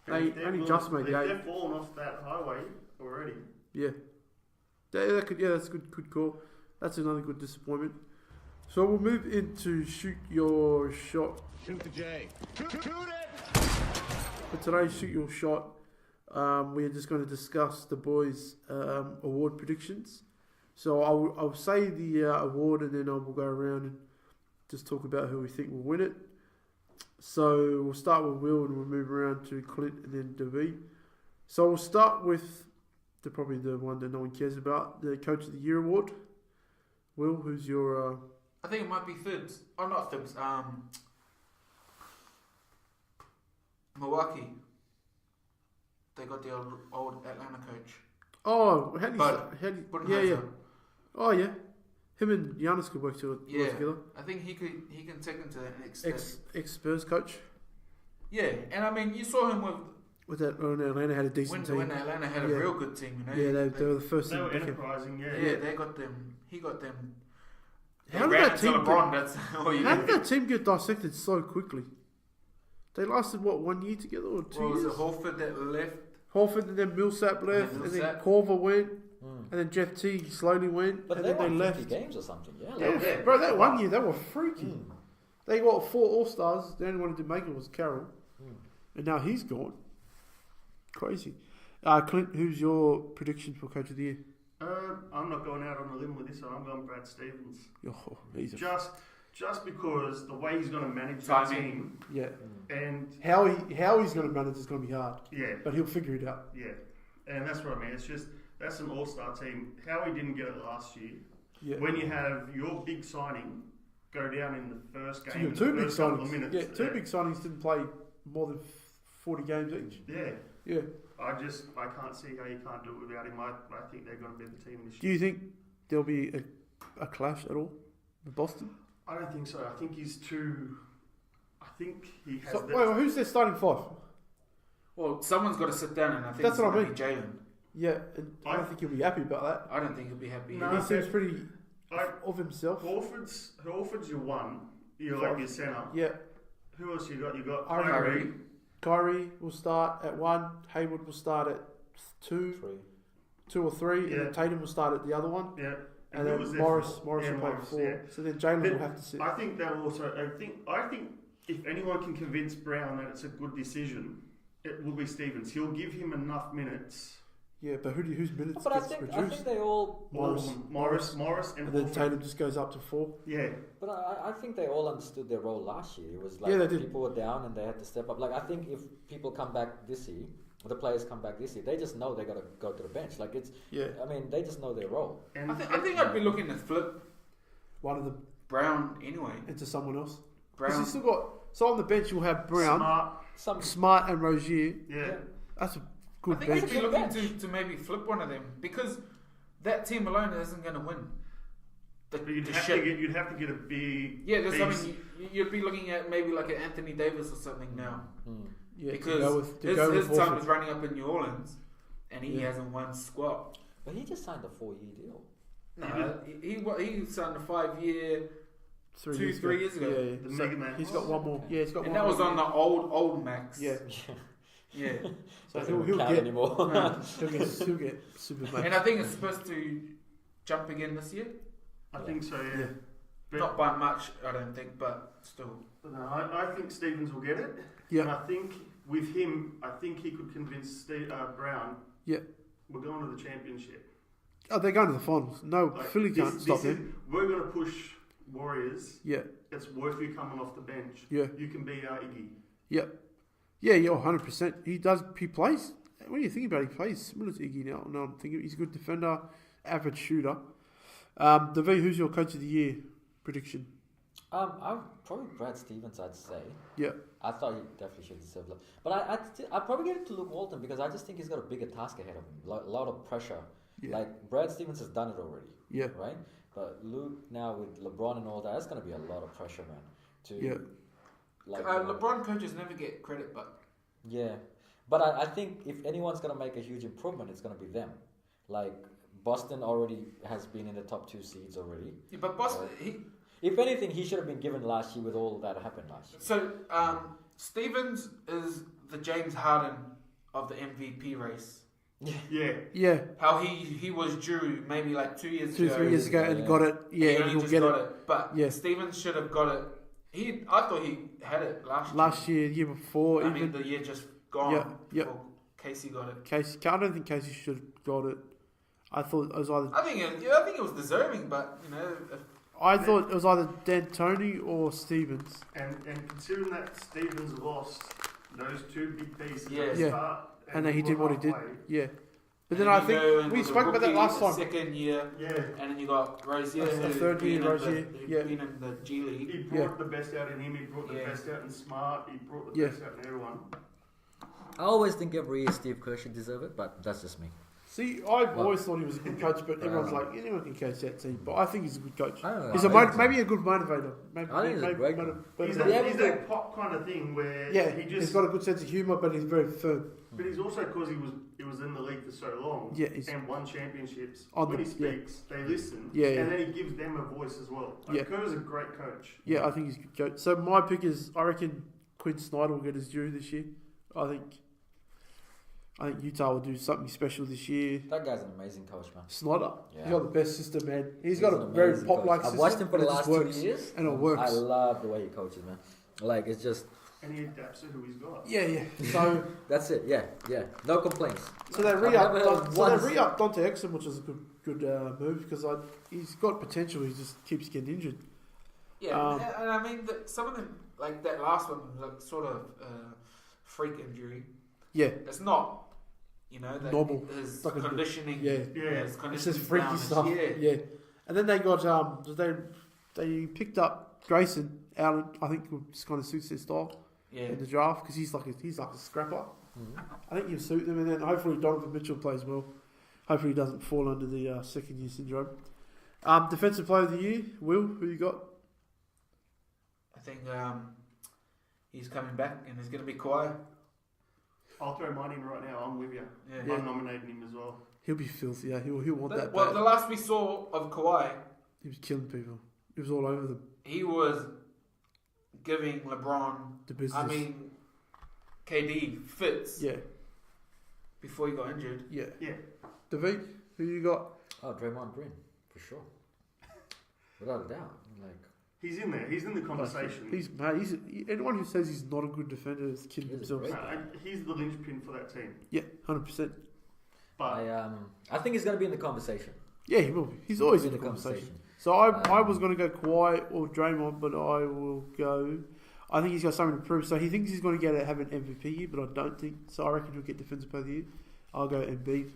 They and if they're only willing- just made the if eight. they've fallen off that highway already. Yeah. That could, yeah, that's a good call. That's another good disappointment. So we'll move into shoot your shot. Shoot the J. Shoot it! For today's shoot your shot, we are just going to discuss the boys' award predictions. So I'll say the award and then I will go around and just talk about who we think will win it. So we'll start with Will and we'll move around to Clint and then Davey. So we'll start with probably the one that no one cares about, the Coach of the Year award. Will, who's your... I think it might be Thibs. Oh, not Thibs. Milwaukee. They got the old Atlanta coach. Oh, how do you... But- how do you yeah, Budenholzer. yeah. Oh, yeah. Him and Giannis could work Yeah, together. I think he can take him to the next step. Ex Spurs coach. Yeah, and I mean, you saw him With that, when Atlanta had a decent team. when Atlanta had a Yeah. real good team, you know. Yeah, they were the first They team. were to pick him. enterprising, yeah. Yeah, they got them. He got them. How They did ran that into team LeBron? That's all you How know. did that team get dissected so quickly? They lasted, 1 year together or 2 Was it years? Horford that left? Horford and then Millsap left, and then Millsap. Korver went, Mm. and then Jeff Teague slowly went, But and they then they won left. 50 games or something, yeah. Yeah, Like, Yeah. bro, that 1 year, they were freaky. Mm. They got 4 All-Stars, the only one who didn't make it was Carroll, Mm. and now he's gone. Crazy. Clint, who's your prediction for Coach of the Year? I'm not going out on a limb with this, so I'm going Brad Stevens. Oh, he's a Just because the way he's going to manage that Timing. team, yeah. and How he's going to manage is going to be hard, yeah, but he'll figure it out. yeah, and that's what I mean. It's just that's an all-star team. Howie didn't get it last year. Yeah. When you have your big signing go down in the first So game, your in two the big first couple of signings. minutes, Yeah, two big signings didn't play more than 40 games each. Yeah, Yeah. I can't see how you can't do it without him. I think they're going to be the team this Do year. you think there'll be a clash at all with Boston? I don't think so. I think he's too. I think he has. So, that, wait, who's their starting 5? Well, someone's got to sit down, and I think That's it's what I going to be Jalen. Yeah, and I don't think he'll be happy about that. I don't think he'll be happy. No. He seems pretty I, of himself. Horford's your one. You're Five. like your centre. Yeah, Who else you got? You got Kyrie. Kyrie will start at 1. Hayward will start at 2, 2 or 3, and Yeah. then Tatum will start at the other one, Yeah. and who then was there Morris for? will play Morris, 4. yeah. So then Jalen But will have to sit. I think that also. I think if anyone can convince Brown that it's a good decision, it will be Stevens. He'll give him enough minutes. Yeah, but whose minutes But I gets think reduced? they all. Morris. And And then Horford. Tatum just goes up to 4. Yeah. But I think they all understood their role last year. It was like Yeah, they did. people were down and they had to step up. Like I think if people come back this year, the players come back this year, they just know they got to go to the bench. Like it's. Yeah, I mean, they just know their role. And I think I'd be looking to flip one of them Brown anyway. into someone else. Because Brown. he's still got. So on the bench you'll have Brown, Smart. Smart and Rozier. Yeah. That's a I good think I'd bench. be looking to maybe flip one of them because that team alone isn't going to win. But you'd the have shit. to get a big. Yeah, there's beast. something you'd be looking at maybe like an Anthony Davis or something now Yeah, because to go with his time Horford. is running up in New Orleans and he Yeah. hasn't won squat. But he just signed a 4-year deal. No, he signed a 5-year, 3 2-3 years ago. Yeah, The So Mega Max. he's got one more. Okay. Yeah, he's got and one that was more. on the old max. Yeah, Yeah. so Doesn't he'll count get. anymore. He'll get super max. And I think it's supposed to jump again this year. I think so. Yeah. Yeah. But, Not by much, I don't think, but still. but no, I think Stevens will get it. Yeah. And I think with him, I think he could convince Brown. Yeah. We're going to the championship. Oh, they're going to the finals. No, Like, Philly can't stop this them. We're going to push Warriors. Yeah, It's worth you coming off the bench. yeah, You can beat our Iggy. yeah, yeah. 100%. He does. He plays. When you think about it, he plays similar to Iggy now. No, I'm thinking he's a good defender, average shooter. David, who's your coach of the year prediction? I'm probably Brad Stevens, I'd say. Yeah, I thought he definitely should deserve it. But I'd probably give it to Luke Walton because I just think he's got a bigger task ahead of him. A lot of pressure. yeah, Like, Brad Stevens has done it already, yeah, right? But Luke, now with LeBron and all that, that's going to be a lot of pressure, man. To, yeah. like, LeBron coaches never get credit, but Yeah. But I think if anyone's going to make a huge improvement, it's going to be them. Like, Boston already has been in the top 2 seeds already. yeah, but Boston. If anything, he should have been given last year with all that happened last year. So Stevens is the James Harden of the MVP race. Yeah. Yeah, How he was due maybe like 2 years ago. 3 years ago and Yeah. got it. Yeah, He and only he'll just get got it it. But Yeah. Stevens should have got it. I thought he had it last year, year before. I Even mean, the year just gone. Yeah, yeah. before Casey got it. Casey, I don't think Casey should have got it. I thought it was either. I think it was deserving, but I thought it was either D'Antoni or Stevens. And considering that Stevens lost those 2 big pieces Yeah. at the Yeah. start, And then he did what he did. halfway, Yeah, but and then I you go think and we with spoke a about that rookie, last a time. Second year, Yeah. and then you got Rozier, That's the who's third year, been in Rozier, who's yeah. been in the G League. He brought the best out in him. He brought the Yeah. best out in Smart. He brought the Yeah. best out in everyone. I always think every year Steve Kerr should deserve it, but that's just me. See, I've always thought he was a good coach, but everyone's like, anyone can coach that team. But I think he's a good coach. I don't know. He's maybe a good motivator. Maybe, I think he's a great He's that pop kind of thing where he's got a good sense of humour, but he's very firm. But he's also, because he was in the league for so long and won championships. When he speaks, they listen, and then he gives them a voice as well. Kerr's a great coach. Yeah, I think he's a good coach. So my pick is, I reckon Quinn Snyder will get his due this year. I think Utah will do something special this year. That guy's an amazing coach, man. Snyder. Yeah. He's got the best system, man. He's got a very pop-like system. I've watched him for the last 2 years. And it works. I love the way he coaches, man. Like, it's just... And he adapts to who he's got. Yeah. So... That's it, yeah. No complaints. So they re-upped Dante Exum, which is a good move, because he's got potential. He just keeps getting injured. Yeah, and I mean, some of them, like that last one, like sort of freak injury. Yeah. It's not... normal. His like conditioning. It's conditioning just freaky stuff. Yeah. And then they got they picked up Grayson Allen. I think just kind of suits their style in the draft, because he's like a scrapper. Mm-hmm. I think he'll suit them, and then hopefully Donovan Mitchell plays well. Hopefully he doesn't fall under the second year syndrome. Defensive player of the year, Will, who you got? I think he's coming back, and he's going to be Kawhi. I'll throw mine in right now. I'm with you. Yeah. I'm nominating him as well. He'll be filthy. Yeah, he'll want that. Well, bad. the last we saw of Kawhi, He was killing people. He was all over them. he was giving LeBron, The business. I mean, KD fits before he got injured. Yeah. Yeah. David, who you got? Oh, Draymond Green, for sure. Without a doubt. Like, he's in there. He's in the conversation. Anyone who says he's not a good defender is kidding themselves. He's the linchpin for that team. Yeah, 100%. But I think he's going to be in the conversation. Yeah, he will be. He's always in the conversation. So I was going to go Kawhi or Draymond, but I will go... I think he's got something to prove. So he thinks he's going to have an MVP year, but I don't think. So I reckon he'll get Defensive Player of the Year. I'll go Embiid.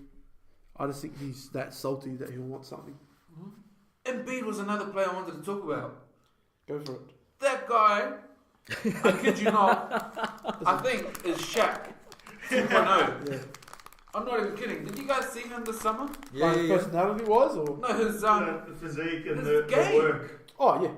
I just think he's that salty that he'll want something. Embiid was another player I wanted to talk about. Go for it. That guy, I kid you not, I think is Shaq 2.0. Yeah. I'm not even kidding. Did you guys see him this summer? Personality-wise, or? No, his the physique and his the game. work. Oh, yeah.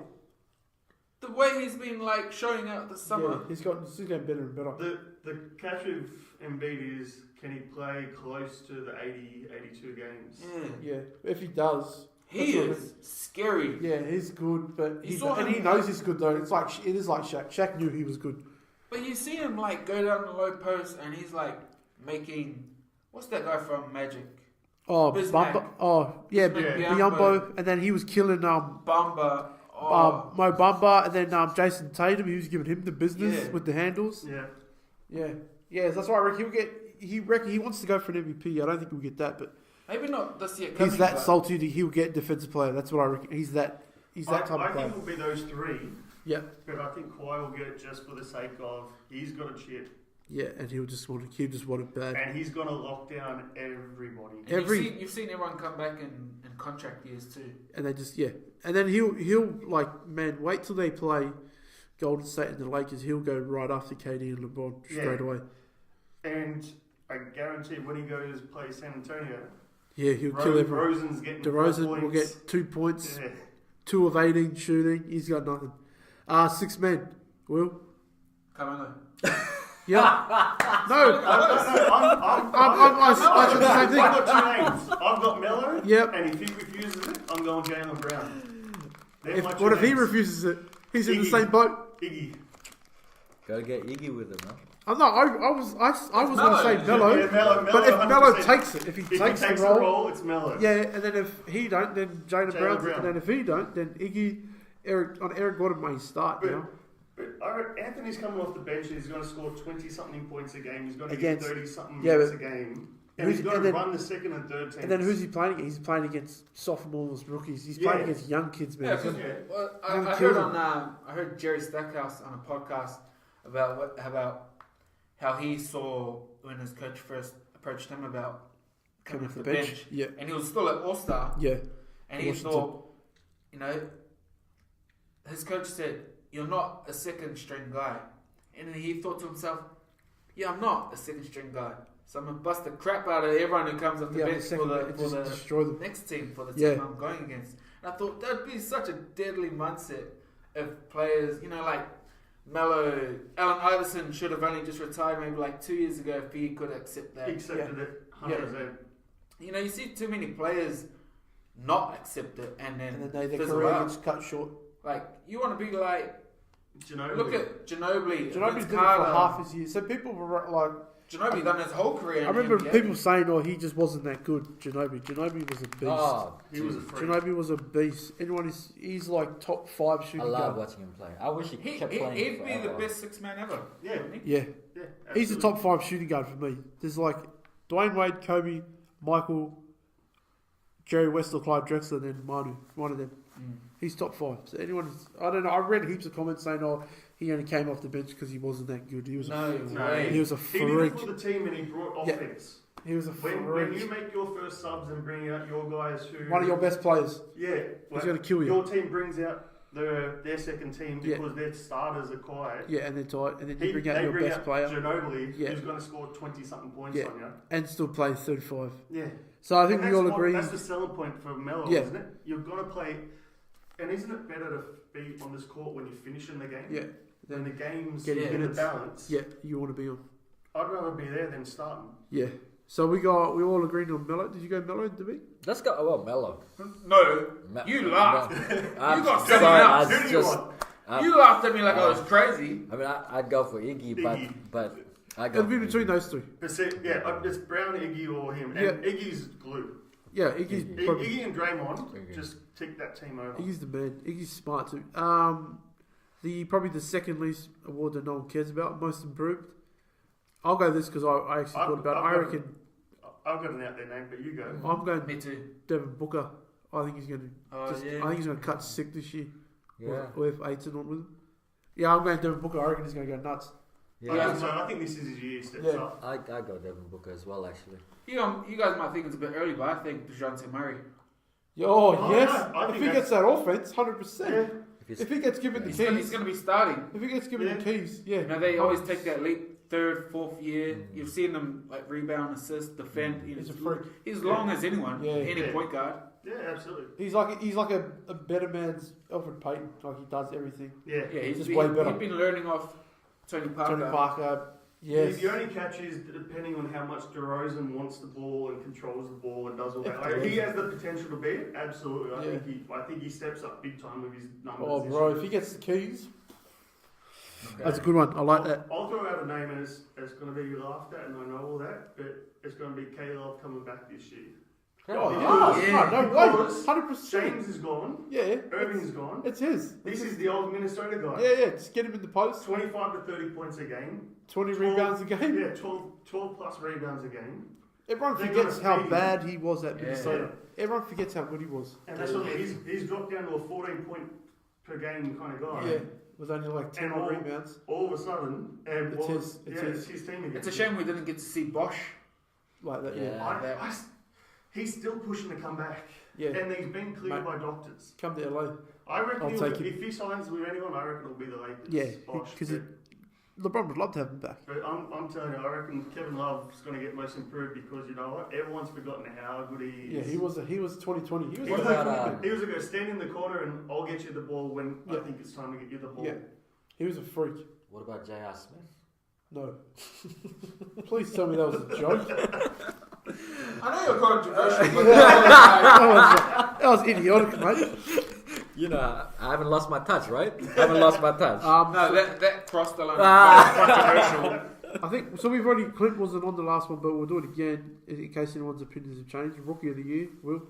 The way he's been like showing out this summer. Yeah, he's getting better and better. The catch of Embiid is, can he play close to the 80, 82 games? Yeah, if he does... He is scary. Yeah, he's good, but he him, knows he's good though. It is like Shaq. Shaq knew he was good. But you see him like go down the low post, and he's like making, what's that guy from Magic? Oh, Bismack. Bumba. Oh, yeah, Biyombo. And then he was killing Bamba. Mo Bamba, and then Jason Tatum. He was giving him the business with the handles. Yeah. That's why I reckon he wants to go for an MVP. I don't think he'll get that, but. Maybe not this year. He's that salty that he'll get defensive player. That's what I reckon. He's that type of player. I think it'll be those three. Yeah. But I think Kawhi will get it just for the sake of he's got a chip. Yeah, and he'll just want it bad. And he's gonna lock down everybody. You've seen everyone come back in contract years too. And they just and then he'll like, man, wait till they play Golden State and the Lakers. He'll go right after KD and LeBron straight away. And I guarantee when he goes play San Antonio. Yeah, he'll kill everyone. DeRozan will get 2 points, 2 of 18 shooting. He's got nothing. 6 men. Will? Carmelo. Yeah. No. I should the same thing. I've got 2 names. I've got Melo. Yep. And if he refuses it, I'm going Jaylen Brown. What if he refuses it? He's in the same boat. Iggy. Gotta get Iggy with him, man. I was going to say Melo, Melo, but if 100%. Melo takes it, if he takes the role, it's Melo. Yeah, and then if he don't, then Jaylen Brown, and then if he don't, then Iggy, Eric Gordon may start. But Anthony's coming off the bench and he's going to score 20-something points a game. He's going to get 30-something minutes a game. And he's going to run the second and third teams. And then who's he playing against? He's playing against sophomores, rookies. He's playing against young kids, man. Well, I heard Jerry Stackhouse on a podcast about how he saw when his coach first approached him about coming off the bench. Yeah. And he was still at All-Star. Yeah. And he thought, his coach said, you're not a second string guy. And he thought to himself, yeah, I'm not a second string guy. So I'm going to bust the crap out of everyone who comes off the bench for the destroy them. next team, for the team I'm going against. And I thought that would be such a deadly mindset if players, you know, like Melo, Allen Iverson should have only just retired maybe like 2 years ago if he could accept that. He accepted it, 100%. You know, you see too many players not accept it and then their fizzle career out. gets cut short. Like, you want to be like, Ginobili. look at Ginobili, Ginobili Vince did it for Carter. half his year. So people were like, Ginobili done his whole career. I remember people saying, "Oh, he just wasn't that good." Ginobili was a beast. Oh, He was a freak. Ginobili was a beast. He's like top 5 shooting I love guard. watching him play. I wish he kept playing. He'd be the forever. best 6-man ever. Yeah. wouldn't he? Yeah, Yeah, he's the absolutely. top 5 shooting guard for me. There's like Dwayne Wade, Kobe, Michael, Jerry West, or Clyde Drexler, then Manu, one of them. He's top 5. So I don't know. I read heaps of comments saying, "Oh, he only came off the bench because he wasn't that good." He was No No. way. he was a He did it freak. for the team and he brought Yeah. offense. He was a When freak. you make your first subs and bring out your guys who... One of your best players. Yeah. He's going to kill you. Your team brings out their second team Yeah. because their starters are quiet. Yeah, and they're tight. And then you bring out they your bring best out player Ginobili, Yeah. who's going to score 20-something points Yeah. on you. and still play 35. Yeah. So I think And we all that's agree. That's the selling point for Melo, Yeah. isn't it? You've got to play... And isn't it better to be on this court when you're finishing the game? Yeah. When the game's Get in the minutes. balance. Yeah, you want to be on. I'd rather be there than starting. Yeah. So we all agreed on Melo. Did you go Melo, David? Let's go. Well, Mello. No, you laughed. I'm You got sorry, someone else. Who do you want? You laughed at me like I was crazy. I mean, I'd go for Iggy, Iggy. but I go It'll be for between Iggy. those two. But see, yeah, it's Brown, Iggy, or him. And Yeah. Iggy's glue. Yeah, Iggy's probably, Iggy and Draymond Iggy. just tick that team over. Iggy's the man. Iggy's smart too. Probably the second least award that no one cares about, most improved. I'll go this because I actually thought about it. I reckon I've got an out there name, but you go. I'm going Me too. Devin Booker. I think he's going to. Oh, I think yeah. he's going to cut sick this year. Yeah. With Aiton on with him. Yeah, I'm going Devin Booker. I reckon he's going to go nuts. Yeah. I think this is his year. He steps Yeah. up. I go Devin Booker as well, actually. You guys might think it's a bit early, but I think DeJounte Murray. Oh, yes. no, I If think he gets that offense, 100%. Yeah. If he gets given the He's keys, going to be starting. if he gets given the keys, yeah. You know, they always take that leap, 3rd, 4th year. You've seen them like rebound, assist, defend. He's a freak. He's as long as anyone, Yeah. any Yeah. point guard. Yeah, absolutely. He's like a better man's Alfred Payton. Like he does everything. Yeah. Yeah, he's Just way better. He's been learning off Tony Parker. Tony Parker. Yes. The only catch is depending on how much DeRozan wants the ball and controls the ball and does all that. If Like, he DeRozan- has the potential to be it. Absolutely. Yeah. I think he steps up big time with his numbers. Oh, this bro, year. if he gets the keys, Okay. that's a good one. I like that. I'll throw out a name and it's going to be laughed at, and I know all that, but it's going to be K-Love coming back this year. Oh, yeah. yeah. No way. Because 100%. James is gone. Yeah. Irving's gone. It's his. This is the old Minnesota guy. Yeah, yeah. Just get him in the post. 25 to 30 points a game. 20 12 rebounds a game. Yeah, 12 plus rebounds a game. Everyone They're forgets gonna how feed him. bad he was at Yeah. Minnesota. Everyone forgets how good he was. And that's what he's dropped down to a 14 point per game kind of guy. Yeah. With only like 10 And odd all- rebounds. All of a sudden, It's his- it's his. it's his team again. It's a shame we didn't get to see Bosch. Like that, yeah. Yeah. He's still pushing to come back. Yeah. And he's been cleared Mate. by doctors. Come to LA. I reckon I'll take him. if he signs with anyone, I reckon it'll be the Lakers. Yeah, Bosh. because LeBron would love to have him back. But I'm telling you, I reckon Kevin Love's going to get most improved because you know what? Everyone's forgotten how good he Yeah, is. he was 2020. He was What like about, He was a guy stand in the corner and I'll get you the ball when Yeah. I think it's time to get you the ball. Yeah. He was a freak. What about J.R. Smith? No. Please tell me that was a joke. I know you're controversial, but That was idiotic, mate. You know, I haven't lost my touch, right? I haven't lost my touch. no, that crossed the line. Controversial. I think so. We've already. Clint wasn't on the last one, but we'll do it again in case anyone's opinions have changed. Rookie of the year, Will.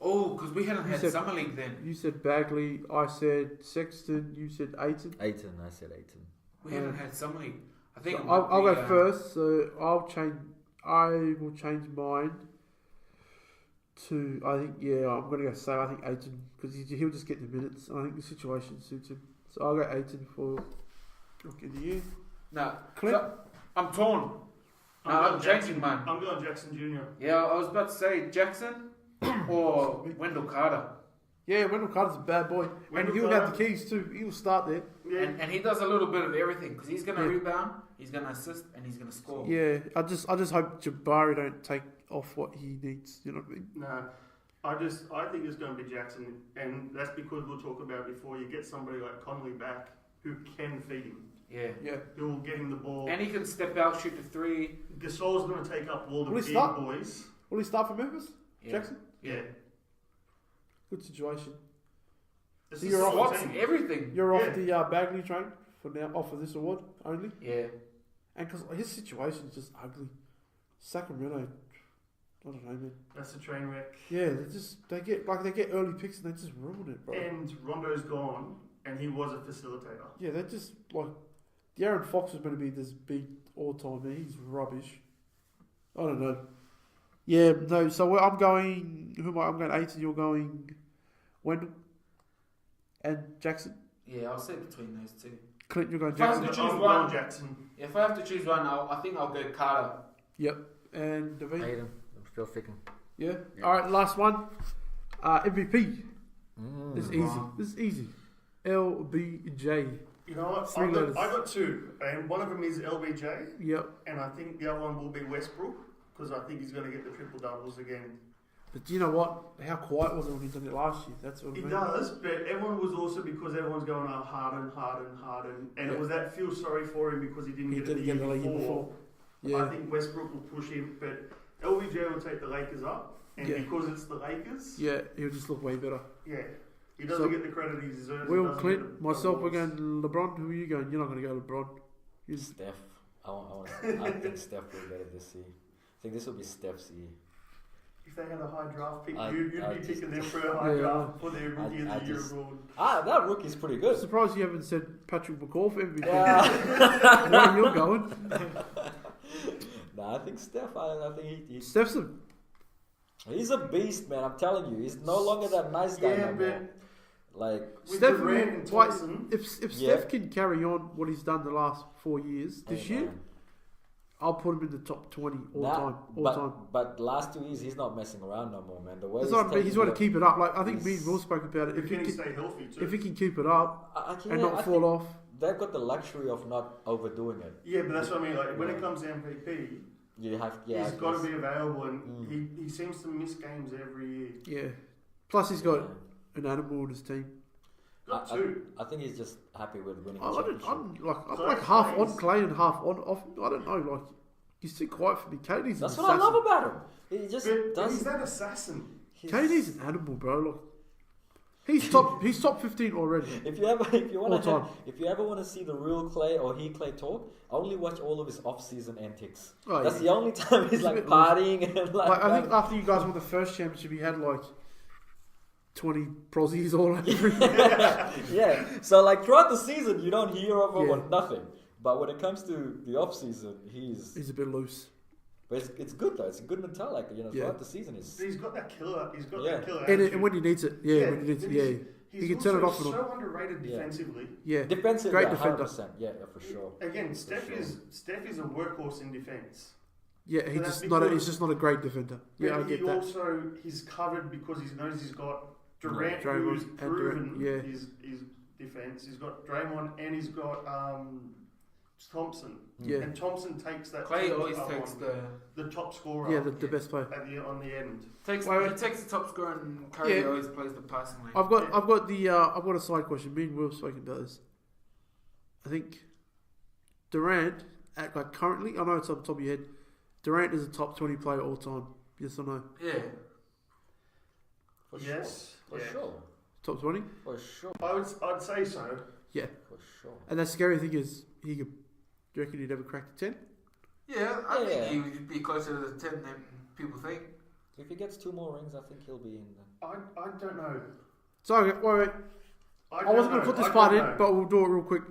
Oh, because we hadn't You had said- summer league then. You said Bagley. I said Sexton. You said Aiton. Aiton, I said Aiton. We hadn't had summer league. I think So it I'll would go be, first. So I'll change. I will change mine to. I think I'm gonna go Sam. I think Aiton because he'll just get the minutes. I think the situation suits him. So I'll go Aiton for Rookie of the year. No, Clint. so, I'm torn. No, I'm going changing mine. I'm going Jackson Jr. Yeah, I was about to say Jackson or Wendell Carter. Yeah, Wendell Carter's a bad boy. Wendell and he'll have Carter- the keys too. He'll start there. Yeah. And he does a little bit of everything because he's going to Yeah. rebound, he's going to assist, and he's going to score. Yeah, I just hope Jabari don't take off what he needs. You know what I mean? No, I think it's going to be Jackson, and that's because we'll talk about before. You get somebody like Conley back who can feed him, Yeah. Yeah. who will get him the ball. And he can step out, shoot the three. Gasol's going to take up all the Will he big start? boys. Will he start for Memphis? Yeah. Jackson? Yeah. Good situation. It's So a you're off- solid Swaps team. everything. You're off Yeah. the Bagley train for now, off of this award only, Yeah. and because his situation is just ugly. Sacramento, I don't know, man. That's a train wreck. Yeah, they get early picks and they just ruin it, bro. And Rondo's gone, and he was a facilitator. Yeah, they just like De'Aaron Fox was going to be this big all-time. He's rubbish. I don't know. Yeah, no. So I'm going. Who am I? I'm going 8, and you're going Wendell and Jackson. Yeah, I'll sit between those two. Clint, you're going If I have Jackson. to choose I'm one. going Jackson. If I have to choose one, I think I'll go Carter. Yep. And David. Aiden, I'm still thinking. Yeah. All right. Last one. MVP. Mm. This is easy. Wow. This is easy. LBJ. You know what? Three letters. I got two, and one of them is LBJ, Yep. and I think the other one will be Westbrook, because I think he's going to get the triple doubles again. But you know what? How quiet was it when he did it last year? That's what I He mean. does, but everyone was also because everyone's going Harden, and Yeah. it was that feel sorry for him because he didn't He get it didn't the get year the year before. before. I Yeah. think Westbrook will push him, but LBJ will take the Lakers up, and Yeah. because it's the Lakers, Yeah. He'll just look way better. yeah, he doesn't So, get the credit he deserves. Will, he doesn't Clint, get the myself, we're awards. going LeBron. Who are you going? You're not going to go LeBron. You Steph. I think Steph will get it this year. I think this will be Steph's year. If they had a high draft pick, I- you'd I be just- picking them for a high Yeah. draft for their rookie of I the year just- award. That rookie's pretty I'm good. surprised you haven't said Patrick McCaw for MVP. Yeah. Where you're going? Nah, I think Steph. I think he's Steph's a beast, man. I'm telling you, he's no longer that nice guy Yeah, no but more. Like, with Steph Durant and will- Thompson, if Yeah. Steph can carry on what he's done the last 4 years, this hey, year, man. I'll put him in the top 20 all Nah, time. All but, time. But last 2 years, he's not messing around no more, man. The way That's what I mean. He's got to taking keep it up. Like I think me he's- and Will spoke about it. if he can stay healthy too. If he can keep it up I and not fall off, They've got the luxury of not overdoing it. Yeah, but that's what I mean. Like when Yeah. it comes to MVP, You have, he's got to it's- be available, and Mm. he seems to miss games every year. yeah. Plus he's got yeah. an animal in his team. Got I- two. I think he's just happy with winning. I'm the championship. I'm So like it's half Clay's. on Clay and half on off. I don't know. Like he's too quiet for me. KD's That's an what I assassin. love about him. He just But he's does. that assassin. KD's an animal, bro. Look, he's top 15 already. If you All want time. if you ever want to see the real Clay or Clay talk, only watch all of his off-season antics. Oh, That's yeah. the only time he's He's a like bit partying and Like I think after you guys won the first championship, he had like 20 prozzies all over him. yeah. So like throughout the season, you don't hear of him Yeah. or nothing. But when it comes to the off-season, He's a bit loose. But it's good though. It's a good mentality. Like, Yeah. throughout the season, is He's got that killer. He's got Yeah. that killer And, attitude. and when he needs it, yeah, when he needs it, but yeah. He's He can turn it also off and on. so underrated Yeah. defensively. Yeah. defensive. Great yeah, defender. 100%. Yeah, for sure. Again, Steph sure. is a workhorse in defense. Yeah, But that's he's just not a great defender. Yeah, I But get he that. also he's covered because he knows he's got Durant, Draymond who's and proven Durant, yeah. his defense. He's got Draymond and he's got Thompson. Yeah. And Thompson takes that. Clay team always up takes on the top scorer. Yeah, the best player. on the end. he takes the top scorer, and Curry Yeah. always plays the passing lane. I've got a side question. Me and Will spoken about this. I think Durant, like currently, I know it's on the top of your head. Durant is a top 20 player all time. Yes or no? Yeah. For Yes. sure. For Yeah. sure. Top 20? For sure. I'd say so. Yeah. For sure. And the scary thing is, he could. Do you reckon he'd ever crack the 10? Yeah, I Yeah. think he would be closer to the 10 than people think. If he gets 2 more rings, I think he'll be in. I don't know. So, okay, wait. I wasn't going to put this part in, but we'll do it real quick.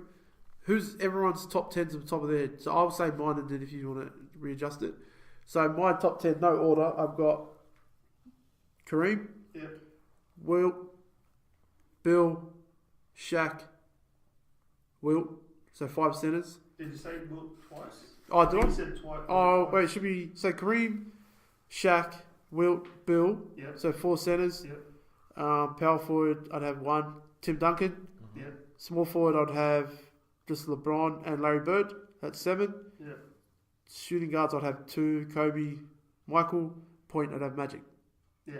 Who's everyone's top 10s at the top of their head? So I'll say mine, and then if you want to readjust it. So my top 10, no order. I've got Kareem, Yep. Wilt, Bill, Shaq, Wilt. So 5 centers. Did you say Wilt twice? Oh, did You I? said twice. Oh, wait, it should be. So Kareem, Shaq, Wilt, Bill. Yep. So 4 centers. Yep. Power forward, I'd have one, Tim Duncan. Yeah. Small forward, I'd have just LeBron and Larry Bird. That's 7. Yeah. Shooting guards, I'd have 2, Kobe, Michael. Point, I'd have Magic. Yeah.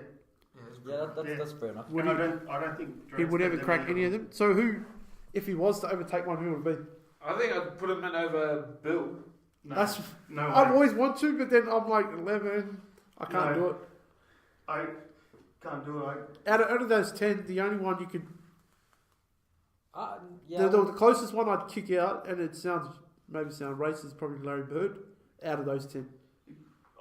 That's fair enough. And I don't think He would ever crack any of them. So who, if he was to overtake one, who would it be? I think I'd put him in over Bill. No, That's no I've way. always wanted to, but then I'm like 11. I can't No. do it. I can't do it. Out of those 10, the only one you could, Yeah. the closest one I'd kick out, and it maybe sound racist, is probably Larry Bird. Out of those 10,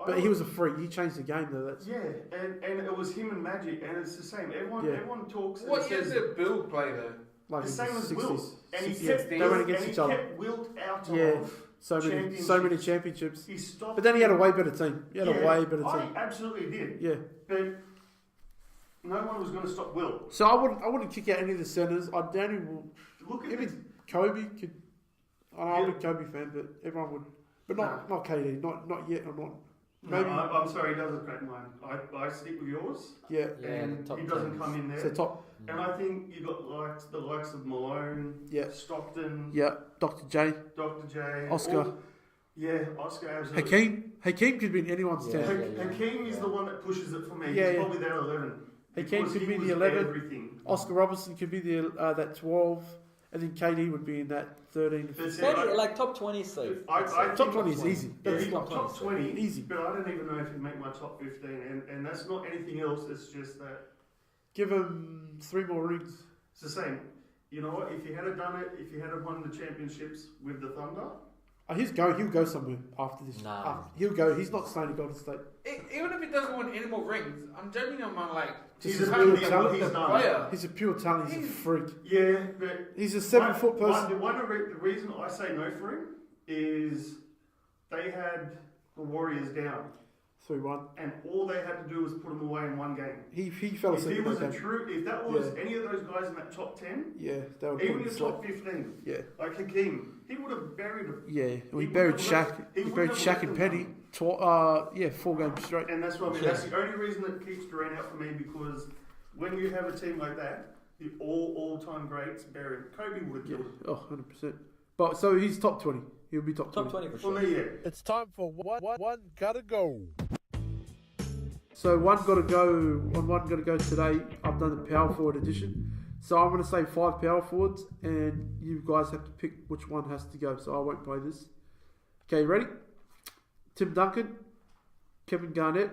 but he was a freak. He changed the game though. That's Yeah, and it was him and Magic, and it's the same. Everyone talks. and What year says did Bill play though? like the in same as 60s. Wilt, and he 60s. kept They went against and each he other. kept Wilt out Yeah. of So many championships. He stopped. But then he had a way better team. He had a way better I team. absolutely did. Yeah. But no one was going to stop Wilt. So I wouldn't kick out any of the centers. I only will. Look at Even this. Kobe could. I'm Yeah. a Kobe fan, but everyone would. But not KD. Not yet. I'm not. No, Maybe. I'm sorry, he doesn't crack mine. I stick with yours, Yeah. Yeah, and the top he doesn't 10. come in there. So top. And I think you got the likes of Malone, Yeah. Stockton, Yeah. Dr. J. Dr. J, Oscar. Oscar absolutely. Hakeem could be in anyone's Yeah. 10. Hakeem is the one that pushes it for me. Yeah, He's yeah. probably there 11. Hakeem Because could he be was the 11. Everything. Oscar Robertson could be the that 12, and then KD would be in that 13. But see, Maybe like top 20 is safe. I Top think 20 is easy. Yeah, That's he's top top 20. 20, Easy. but I don't even know if he'd make my top 15, and that's not anything else. It's just that Give him 3 more rings. it's the same. You know what? If he had done it, if he had won the championships with the Thunder, He'll go somewhere after this. Nah. He'll go. He's not staying at Golden State. Even if he doesn't win any more rings, I'm judging him on like he's Just a a really pure what talent. he's done. player. He's a pure talent. He's a freak. Yeah, but He's a 7-foot person. The reason I say no for him is they had the Warriors down, 3-1. and all they had to do was put them away in one game. He fell If asleep. he in was that a game. true, if that was any of those guys in that top 10, Yeah, they would even put him your to sleep. top 15, Yeah, like Hakeem, he would have buried him. yeah. Well, he He buried wouldn't have Shaq. let- he He wouldn't buried have Shaq let and them Penny. 4 games straight. And that's what I mean. Yeah. That's the only reason that keeps Durant out for me, because when you have a team like that, the all-time greats bury him. Kobe would have Yeah. killed him. Oh, 100%. But so he's top 20. He'll be top 20. Top 20 for For sure. me, yeah. It's time for one gotta go. So one got to go today. I've done the power forward edition. So I'm going to say 5 power forwards, and you guys have to pick which one has to go. So I won't play this. Okay, ready? Tim Duncan, Kevin Garnett,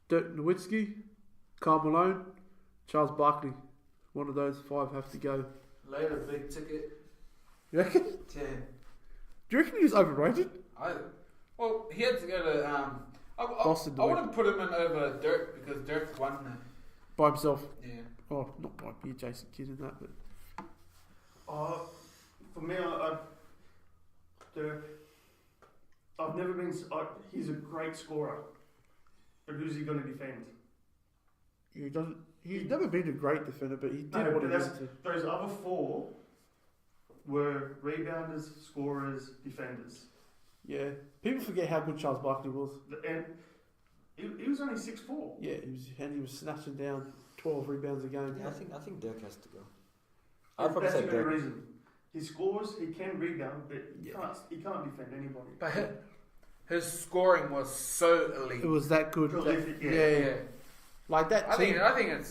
Dirk Nowitzki, Karl Malone, Charles Barkley. One of those 5 have to go. Later, big ticket. You reckon? 10. Do you reckon he was overrated? Well, he had to go to Boston. I wouldn't put him in over Dirk because Dirk won the By himself. yeah. Oh, not by me, Jason Kidd and that, but For me, I've never been. He's a great scorer, but who's he going to defend? he doesn't. He's never been a great defender, but he did No, what but he that's- wanted to. Those other 4 were rebounders, scorers, defenders, Yeah, people forget how good Charles Barkley was. and he was only 6'4". Yeah, he was snatching down 12 rebounds a game. Yeah, I think Dirk has to go. I'd probably That's say the only Dirk. reason. He scores, he can rebound, but Yeah. he can't defend anybody. But his scoring was so elite. It was that good. Prolific, yeah. yeah. Like that I think team. it's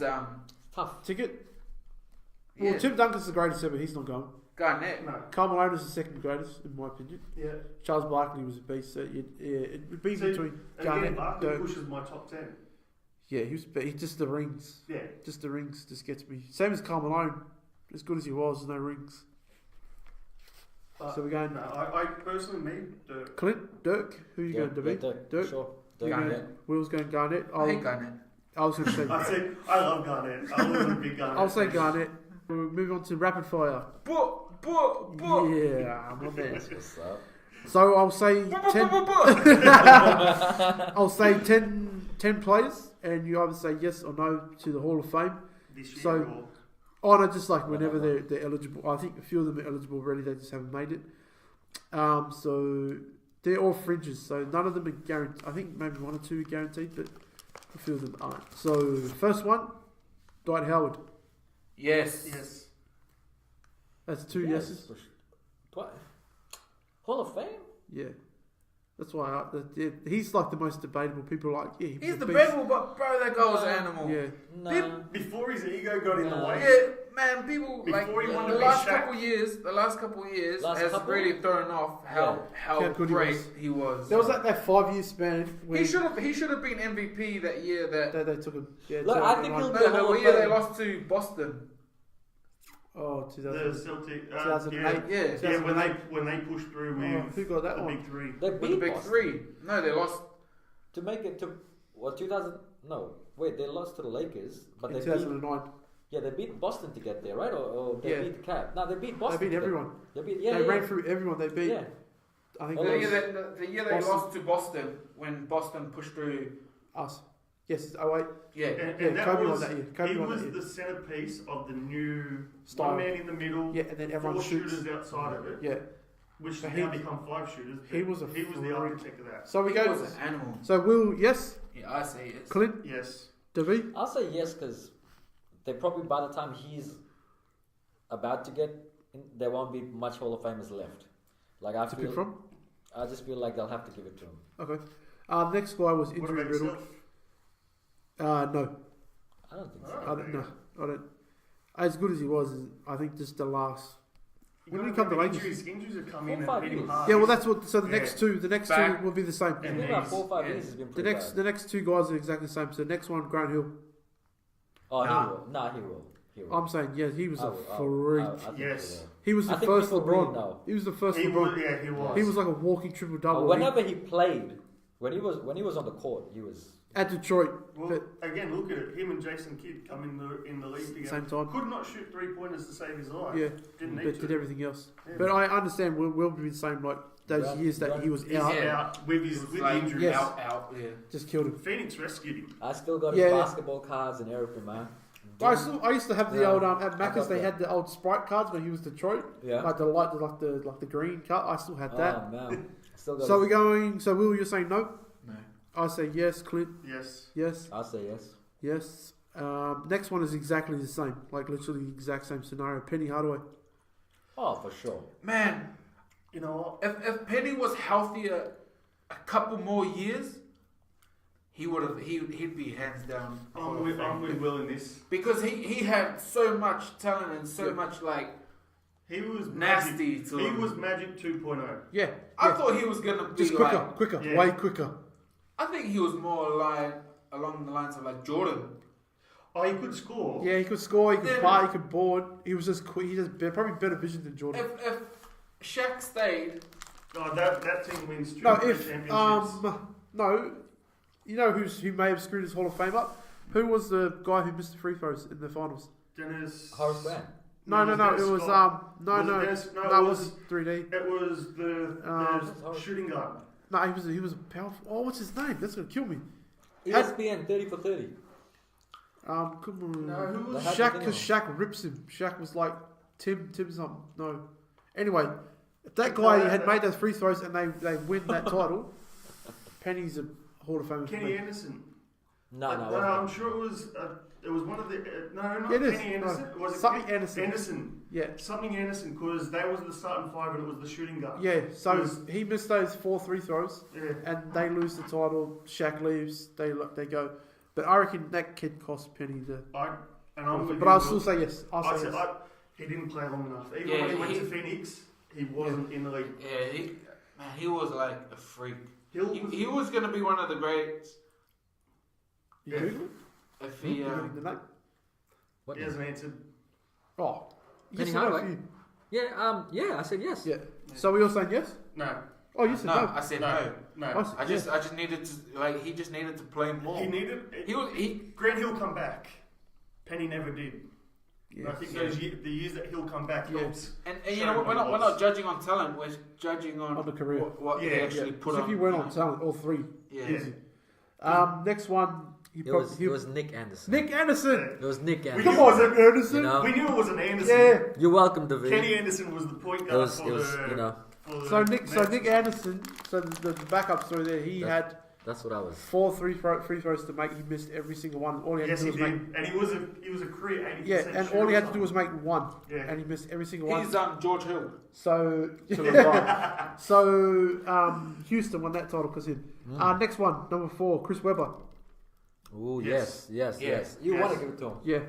Tough. Ticket. Well, yeah. Tim Duncan's the greatest ever. He's not going. Garnett. No, Karl Malone is the second greatest, in my opinion. yeah. Charles Barkley was a beast. So it would be See, between Again, Garnett, Barkley Dirk. pushes my top 10. Yeah, he just the rings. Yeah. Just the rings just gets me. Same as Karl Malone. As good as he was, no rings. But So we're going no, I personally, Dirk. Clint, Dirk. Who are you going to be? Dirk. Dirk? Sure. You're Dirk. going- Garnett. Will's going Garnett. I hate Garnett. I was going to say. I said I love Garnett. I was a big Garnett. I'll say Garnett. We'll move on to rapid fire. Yeah, my man. That's what's up. So I'll say 10. I'll say 10 players, and you either say yes or no to the Hall of Fame. This year So- Oh no, just like whenever they're eligible. I think a few of them are eligible already. They just haven't made it. So they're all fringes. So none of them are guaranteed. I think maybe 1 or 2 are guaranteed, but a few of them aren't. So first one, Dwight Howard. Yes. Yes. That's two Yes, yeses. for sure. What? Hall of Fame? Yeah. That's why he's like the most debatable. People are like, yeah, he was He's a beast. debatable, but bro, that guy was an animal. Yeah. No. Before his ego got in the way. Yeah, man, people Before he like wanted the to be last Shaq. couple years Last has couple? really thrown off how How good he great was. he was. There was that 5-year span where He should have been MVP that year. they took him. Yeah, Look, I think he'll be No, a Hall the of year they Fame. lost to Boston. Oh, The 2000. Celtic. 2008. Yeah, Yeah, when they pushed through with who got that the one? big three. They with the beat big Boston. three. No, they lost. To make it to what 2000? No, wait, they lost to the Lakers, but In they beat 2009. they beat Boston to get there, right? Or they Yeah. beat the Cavs. No, they beat Boston. They beat to get- everyone. They beat They ran through everyone. They beat. Yeah. I think Oh, The that year, was the year they Boston. lost to Boston when Boston pushed through. us. Yes, it's 08. Yeah, And Yeah, that Kobe won was, that year. Kobe he won was that year. the centerpiece of the new Style. one man in the middle, Yeah, and then everyone 4 shoots. shooters outside of it, Yeah. which But has now he- become 5 shooters. he was the freak. architect of that. So we he go. was an animal. So Will, yes. Yeah, I say yes. Clint, Yes. David. I'll say yes because they probably by the time he's about to get in, there won't be much Hall of Famers left. Like I To pick feel, from. I just feel like they'll have to give it to him. Okay. Next guy was What injury about riddled. yourself? No, I don't think so. Oh. I don't. As good as he was, I think just the last. When did he come to Lakers? Injuries have come 4 in 5 and hit him years. hard. Yeah, well, that's what. So the Yeah. next two Back. will be the same. It's And been about knees. 4 or 5 Yeah. years. It's been The pretty next, bad. the next two guys are exactly the same. So the next one, Grant Hill. Oh, Nah. he will. Nah, he will. He will. I'm saying, yeah, he was I a will, freak. I think Yes. he will. He was I the think first people really LeBron. know. He was the first He LeBron. was, yeah, he was. He was like a walking triple double. Whenever he played, when he was on the court, he was. At Detroit, Well, but again, look at it. Him and Jason Kidd come in the league together. same time. Could not shoot 3-pointers to save his life. Yeah, Didn't but need to. did everything else. Yeah. But I understand Will be the same. Like those Right, years that right. he was He's out, Yeah. out with his It was with like injuries. Yes. out, yeah. just killed him. Phoenix rescued him. I still got Yeah. his basketball cards and everything, man. I used to have the Yeah, old at I Macca's. got They that. had the old Sprite cards when he was Detroit, Yeah. like the light, like the green cut. I still had that. Oh man. Still got So his- we're going. So Will, you're saying no? No. I say yes. Clint, Yes. yes, I'll say yes. yes. Next one is exactly the same, like literally the exact same scenario. Penny Hardaway. Oh, for sure. Man, You know what? if Penny was healthier a couple more years, he'd be hands down. I'm with Will in this. Because he had so much talent and so Yeah. much like He was nasty Magic. to He him. was Magic 2.0. Yeah, I yeah. thought he was gonna be Just quicker, like. quicker, Yeah. way quicker. I think he was more like along the lines of like Jordan. Oh, he could score. Yeah, he could score, he could Yeah. play, he could board. He was just quick. He just probably better vision than Jordan. If Shaq stayed, Oh, that team wins two No, championships. no, you know who may have screwed his Hall of Fame up? Who was the guy who missed the free throws in the finals? Dennis. Horace Grant. No, Dennis it was Scott. no, Was it no, Dennis? No, no, it it was- wasn't 3D. It was the shooting guard. No, he was a powerful. Oh, what's his name? That's gonna kill me. ESPN 30 for 30. Come on. No, who was They had Shaq? the thing Because on. Shaq rips him. Shaq was like Tim something. No. Anyway, if that guy had made those free throws and they win that title, Penny's a Hall of Famer. for Kenny me. Anderson. No, No, wasn't I'm it? sure it was one of the no, not Yeah, it is. Kenny Anderson. No. Was it Something Ken- Anderson. Anderson. Yeah. Something Anderson, because they was the starting five and it was the shooting guard. Yeah, so Was- he missed those 4 free throws Yeah. and they lose the title. Shaq leaves, they go. But I reckon that kid cost Penny the. I'm with But you, I'll Will. still say yes. I'll say yes. He didn't play long enough. Even Yeah, when he went he- to Phoenix, he wasn't in the league. yeah, he was like a freak. Hill He, was, he was gonna be one of the greats You Yeah. Google it? if You he. getting the name? What he hasn't answered. Oh, Penny yes or no Hardaway? for you? Yeah, I said yes. Yeah. So we all saying yes? No, Oh, you said No, no. I said no, no. no. said I just needed to like he just needed to play more. He Grant Hill come back. Penny never did. Yeah. I think the years that he'll come back Yeah. helps. and Show you know him we're what not he we're was. not judging on talent. We're judging on the career. What Yeah, he actually put 'Cause on. if you went you on know. talent, all three. Yeah. Yeah. Next one. It was Nick Anderson. Nick Anderson. It was Nick We Anderson. Come on, Nick Anderson. You know? We knew it was an Anderson. Yeah. You're welcome, David. Kenny Anderson was the point It guard was, for you know. for the So Nick Nets. Anderson. So the backup story there. He had That's what I was. 4 free throws to make. He missed every single one. All he had Yes, to he do was did. make. And he was a career 80%. Yeah, and all he had to do was make one, Yeah. and he missed every single one. He's George Hill. So, To LeBron. Houston won that title because him. Mm. Next one, number 4, Chris Webber. Ooh, Yes. yes. Yes. You Yes. want to give it to him. Yeah,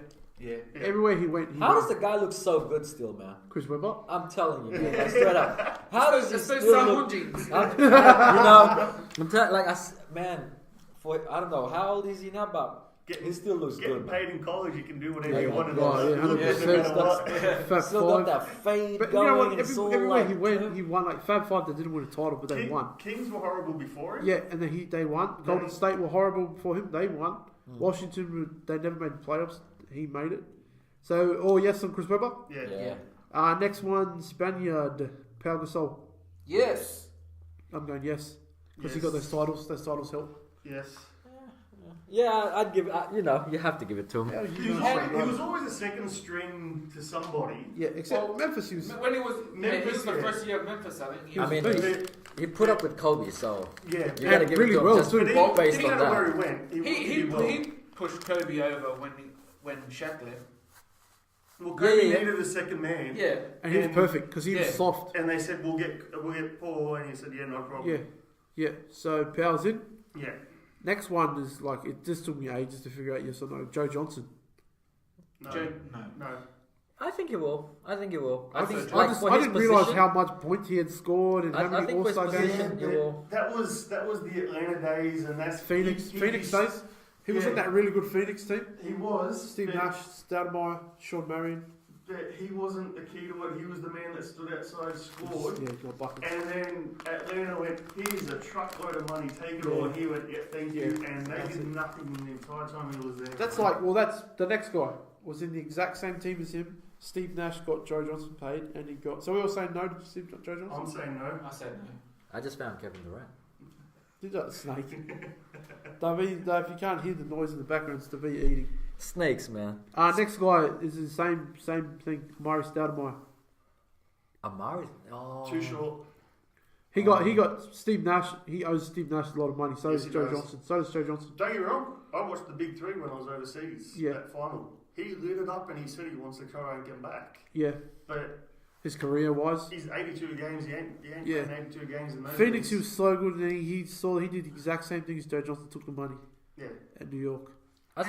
Yeah. everywhere he went, he How won. does the guy look so good still, man? Chris Webber? I'm telling you, man, like, straight up. How does he It's those still Samoan look? jeans. I'm telling, like, man, for I don't know how old is he now, but he still looks Getting good. Man. paid in college, you can do whatever Yeah, you want. yeah, yeah, no 100%. matter what. Fab Still got 5. that fade But you going, know what? and it's all Everywhere like, he went, he won. Like Fab 5, they didn't win a title, but they won. Kings were horrible before it. Yeah, and then they won. Golden State were horrible before him. They won. Washington, they never made the playoffs. He made it. So, all yes on Chris Webber. Yeah. Next one, Spaniard, Pau Gasol. Yes. I'm going yes. Because he Yes. got those titles. Those titles help. Yes. Yeah, I'd give it. You have to give it to him. Yeah, He was always a second string to somebody. yeah, except Well, Memphis, he was. When he was Memphis, the yeah. first year of Memphis, I think. He I was mean, big. he put up with Kobe, so Yeah. you got to give really it to him well, just too. But he based didn't on know that. where he went. He well. pushed Kobe over when Shaq left. Well, Kobe Yeah. needed a second man. Yeah. And he was and- perfect because he was yeah. soft. And they said, we'll get Paul. And he said, yeah, no problem. Yeah. Yeah. So, Powell's in. Yeah. Next one is like, it just took me ages to figure out yes or no. Joe Johnson. No. No. I think he will. I think he will. I I think just- like I for his didn't realise position, how much points he had scored and how I many think for his All-Star games. position, he will. That was the Atlanta days, and that's Phoenix he- days. He was yeah. on that really good Phoenix team. He was Steve but- Nash, Stoudemire, Sean Marion. But he wasn't the key to it. He was the man that stood outside, scored. Yeah, he got buckets. And then Atlanta went, here's a truckload of money, take it all. And he went, yeah, thank you. And they That's did it. nothing the entire time he was there. That's that's the next guy was in the exact same team as him. Steve Nash got Joe Johnson paid, and he got. So we all saying no to Joe Johnson. I'm saying no. I said no. I just found Kevin Durant. Did that snake? David, if you can't hear the noise in the background, it's David eating. Snakes, man. Next guy is the same thing. Amari Stoudemire. Amari. Oh. Too short. He got Steve Nash. He owes Steve Nash a lot of money. So Yes, does he Joe does. Johnson. So does Joe Johnson. Don't get me wrong, I watched the Big Three when I was overseas. Yeah. That final. He lit it up and he said he wants to try and get back. Yeah, But his career wise. he's 82 games. He ain't Yeah. playing 82 games in those Phoenix, leagues. he was so good, and he did the exact same thing as Joe Johnson. Took the money Yeah. at New York. I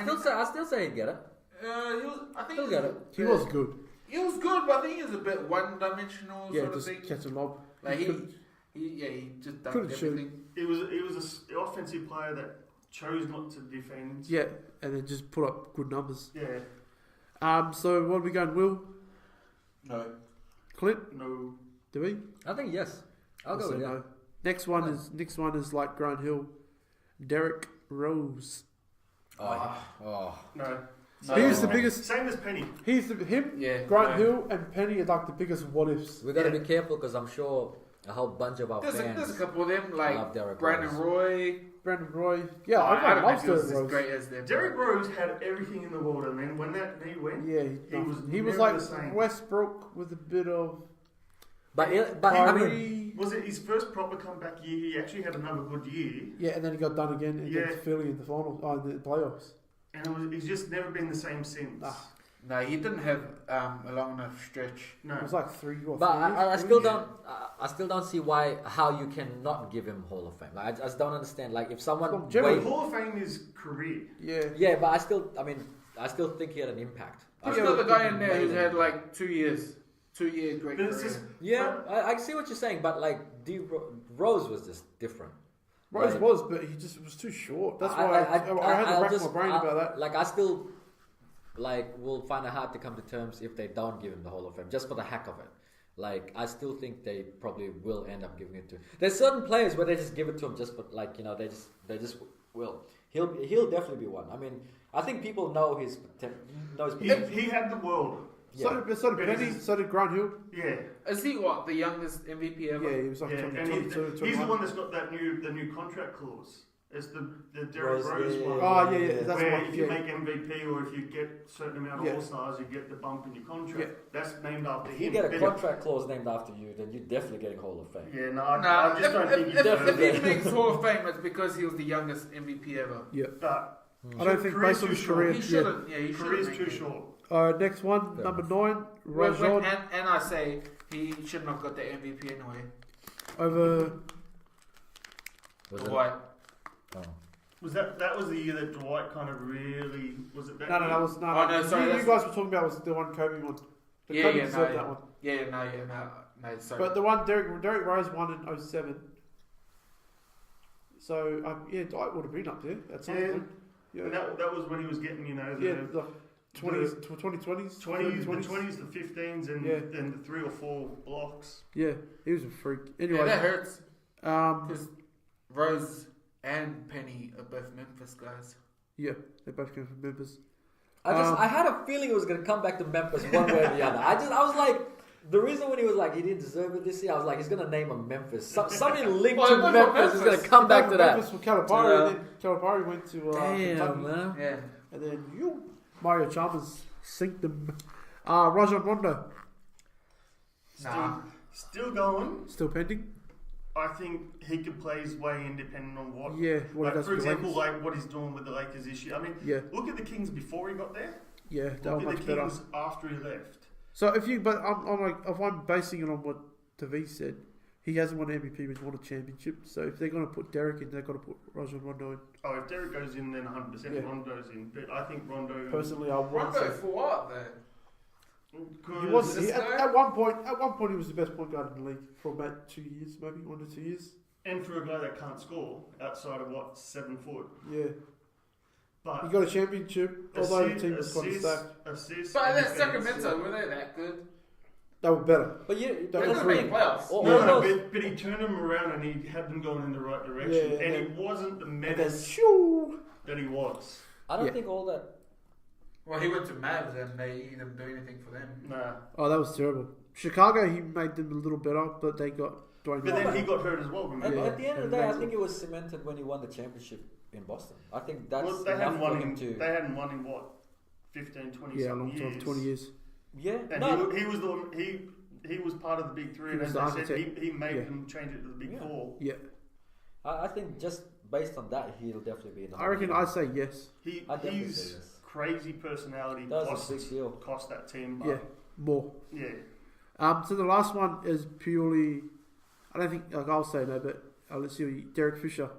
still say he'd get it. He was. I think He'll get it. He was good. He was good, but I think he was a bit one-dimensional Yeah, sort of just thing. catch a lob. Like couldn't- he just couldn't dunked shoot. everything. He was an offensive player that chose not to defend. Yeah, and then just put up good numbers. Yeah. So what are we going? Will No. Clint? No. Do we? I think yes. I'll go say with that. no. Next one is like Grant Hill, Derrick Rose. Oh. No. He was the No. biggest. Same as Penny. Him, Yeah. Grant no. Hill, and Penny are like the biggest what ifs. We gotta Yeah. be careful because I'm sure a whole bunch of our There's fans a couple of them love like Derrick Brandon Rose. Roy. Brandon Roy. Yeah, I I don't know love if he was Derrick as Rose. great as them. Derrick Rose had everything in the world, and then when that knee went, Yeah, he was never like the same. Westbrook with a bit of But I mean, Kyrie. Was it his first proper comeback year? He actually had another good year, Yeah, and then he got done again against Yeah. Philly in the finals, in the playoffs. and he's just never been the same since. Nah. No, he didn't have a long enough stretch. No. It was like 3 or 4 but I years. still don't. I still don't see how you cannot give him Hall of Fame. Like, I just don't understand. Like if someone Longevity. wait, Hall of Fame is career. Yeah. yeah, but I still think he had an impact. There's Yeah, another but guy in there who's had like 2 years. 2 year great But it's career. just Yeah, I see what you're saying, but like Rose was just different. Rose Like, was, but he just was too short. That's why I had to I'll rack just- my brain about that. Like I still will find it hard to come to terms if they don't give him the Hall of Fame just for the heck of it. Like I still think they probably will end up giving it to. There's certain players where they just give it to him just for like they just will. He'll definitely be one. I mean, I think people know his potential. he had the world. Yeah. So did Penny, so did Grant Hill. Yeah. Is he what, the youngest MVP ever? Yeah, he was like Yeah, 22, and he's the 21. one that's got the new contract clause. It's the Derrick Rose yeah, one. Oh, yeah. That's Where one. if you Yeah. make MVP or if you get a certain amount of Yeah. All-Stars, you get the bump in your contract. Yeah. That's named after If him. you get a But contract clause named after you, then you're definitely getting Hall of Fame. Yeah, no, Nah, I just don't think if deserves he makes Hall of Fame, it's because he was the youngest MVP ever. But I don't think career's based on too his short. career. He Yeah. shouldn't. Yeah, he Career's shouldn't. too make it. short. Next one, Fair number enough. 9, When- Rajon and I say he shouldn't have got the MVP anyway. over. Was it? Dwight. Oh. Was that was the year that Dwight kind of really was it that? No, year? that was no. Oh, no, sorry, You that's- guys were talking about was the one Kobe won. The Yeah, Kobe yeah, deserved no, that one. No, sorry. But the one Derrick Rose won in 07. So yeah, Dwight would have been up there at some Yeah. point. Yeah, And that was when he was getting the 20s, 2020s, 20s, the 20s, the 15s, and Yeah. then the 3 or 4 blocks. Yeah, he was a freak. yeah, Anyway, that hurts um, because Rose and Penny are both Memphis guys. yeah, they both came from Memphis. I had a feeling it was gonna come back to Memphis one way or the other. I was like, the reason when he was like he didn't deserve it this year, I was like he's gonna name a Memphis. Something linked Well, Oh, it to was Memphis is Memphis. gonna come back to that. Memphis for Calipari, Yeah. and then Calipari went to Damn, Kentucky, man. Yeah. and then Mario Chalmers synced them. Rajon Rondo Nah. Still going. still pending. I think he could play his way in depending on what. Yeah, what Like, he does for with the example, Lakers. like what he's doing with the Lakers this year. I mean, Yeah, look at the Kings before he got there. yeah, they were Look at much the better. Kings after he left. So if I'm basing it on what Tavi said, he hasn't won an MVP, but he's won a championship. So if they're going to put Derek in, they've got to put Rajon Rondo in. Oh, if Derek goes in, then 100% Yeah. Rondo's in. But I think Rondo. Personally, I would Rondo say for what though? he was. This guy? At one point, he was the best point guard in the league for about 2 years, maybe 1 to 2 years. And for a guy that can't score outside of 7 foot. Yeah, But he got a championship, although the team was kind of stacked. Assists. But and then defense. Sacramento, were they that good? They were better. But you, They They're were gonna three. make playoffs. all No, those- but he turned them around and he had them going in the right direction. Yeah, and yeah. he wasn't the And then, menace shoo! that he was. I don't Yeah. think all that. Well, he went to Mavs and they didn't do anything for them. Nah. Oh, that was terrible. Chicago, he made them a little better, but they got Dwayne. But then Wade. he got hurt as well, remember? Yeah. At the end of the day, I Exactly. think it was cemented when he won the championship in Boston. I think that's Well, they enough hadn't for won him in, to. they hadn't won in what? 15, 20 Yeah, a something long time, years. 20 years. Yeah, And no, he was the one, he was part of the big three, He and was as the I said, architect. he made Yeah. them change it to the big Yeah. four. Yeah, I think just based on that, he'll definitely be in the. I reckon I'd say yes. I'd definitely His say yes. crazy personality That was cost, a big deal. cost that team. Yeah, more. Yeah. So the last one is purely, I don't think, like I'll say no, but let's see, Derek Fisher,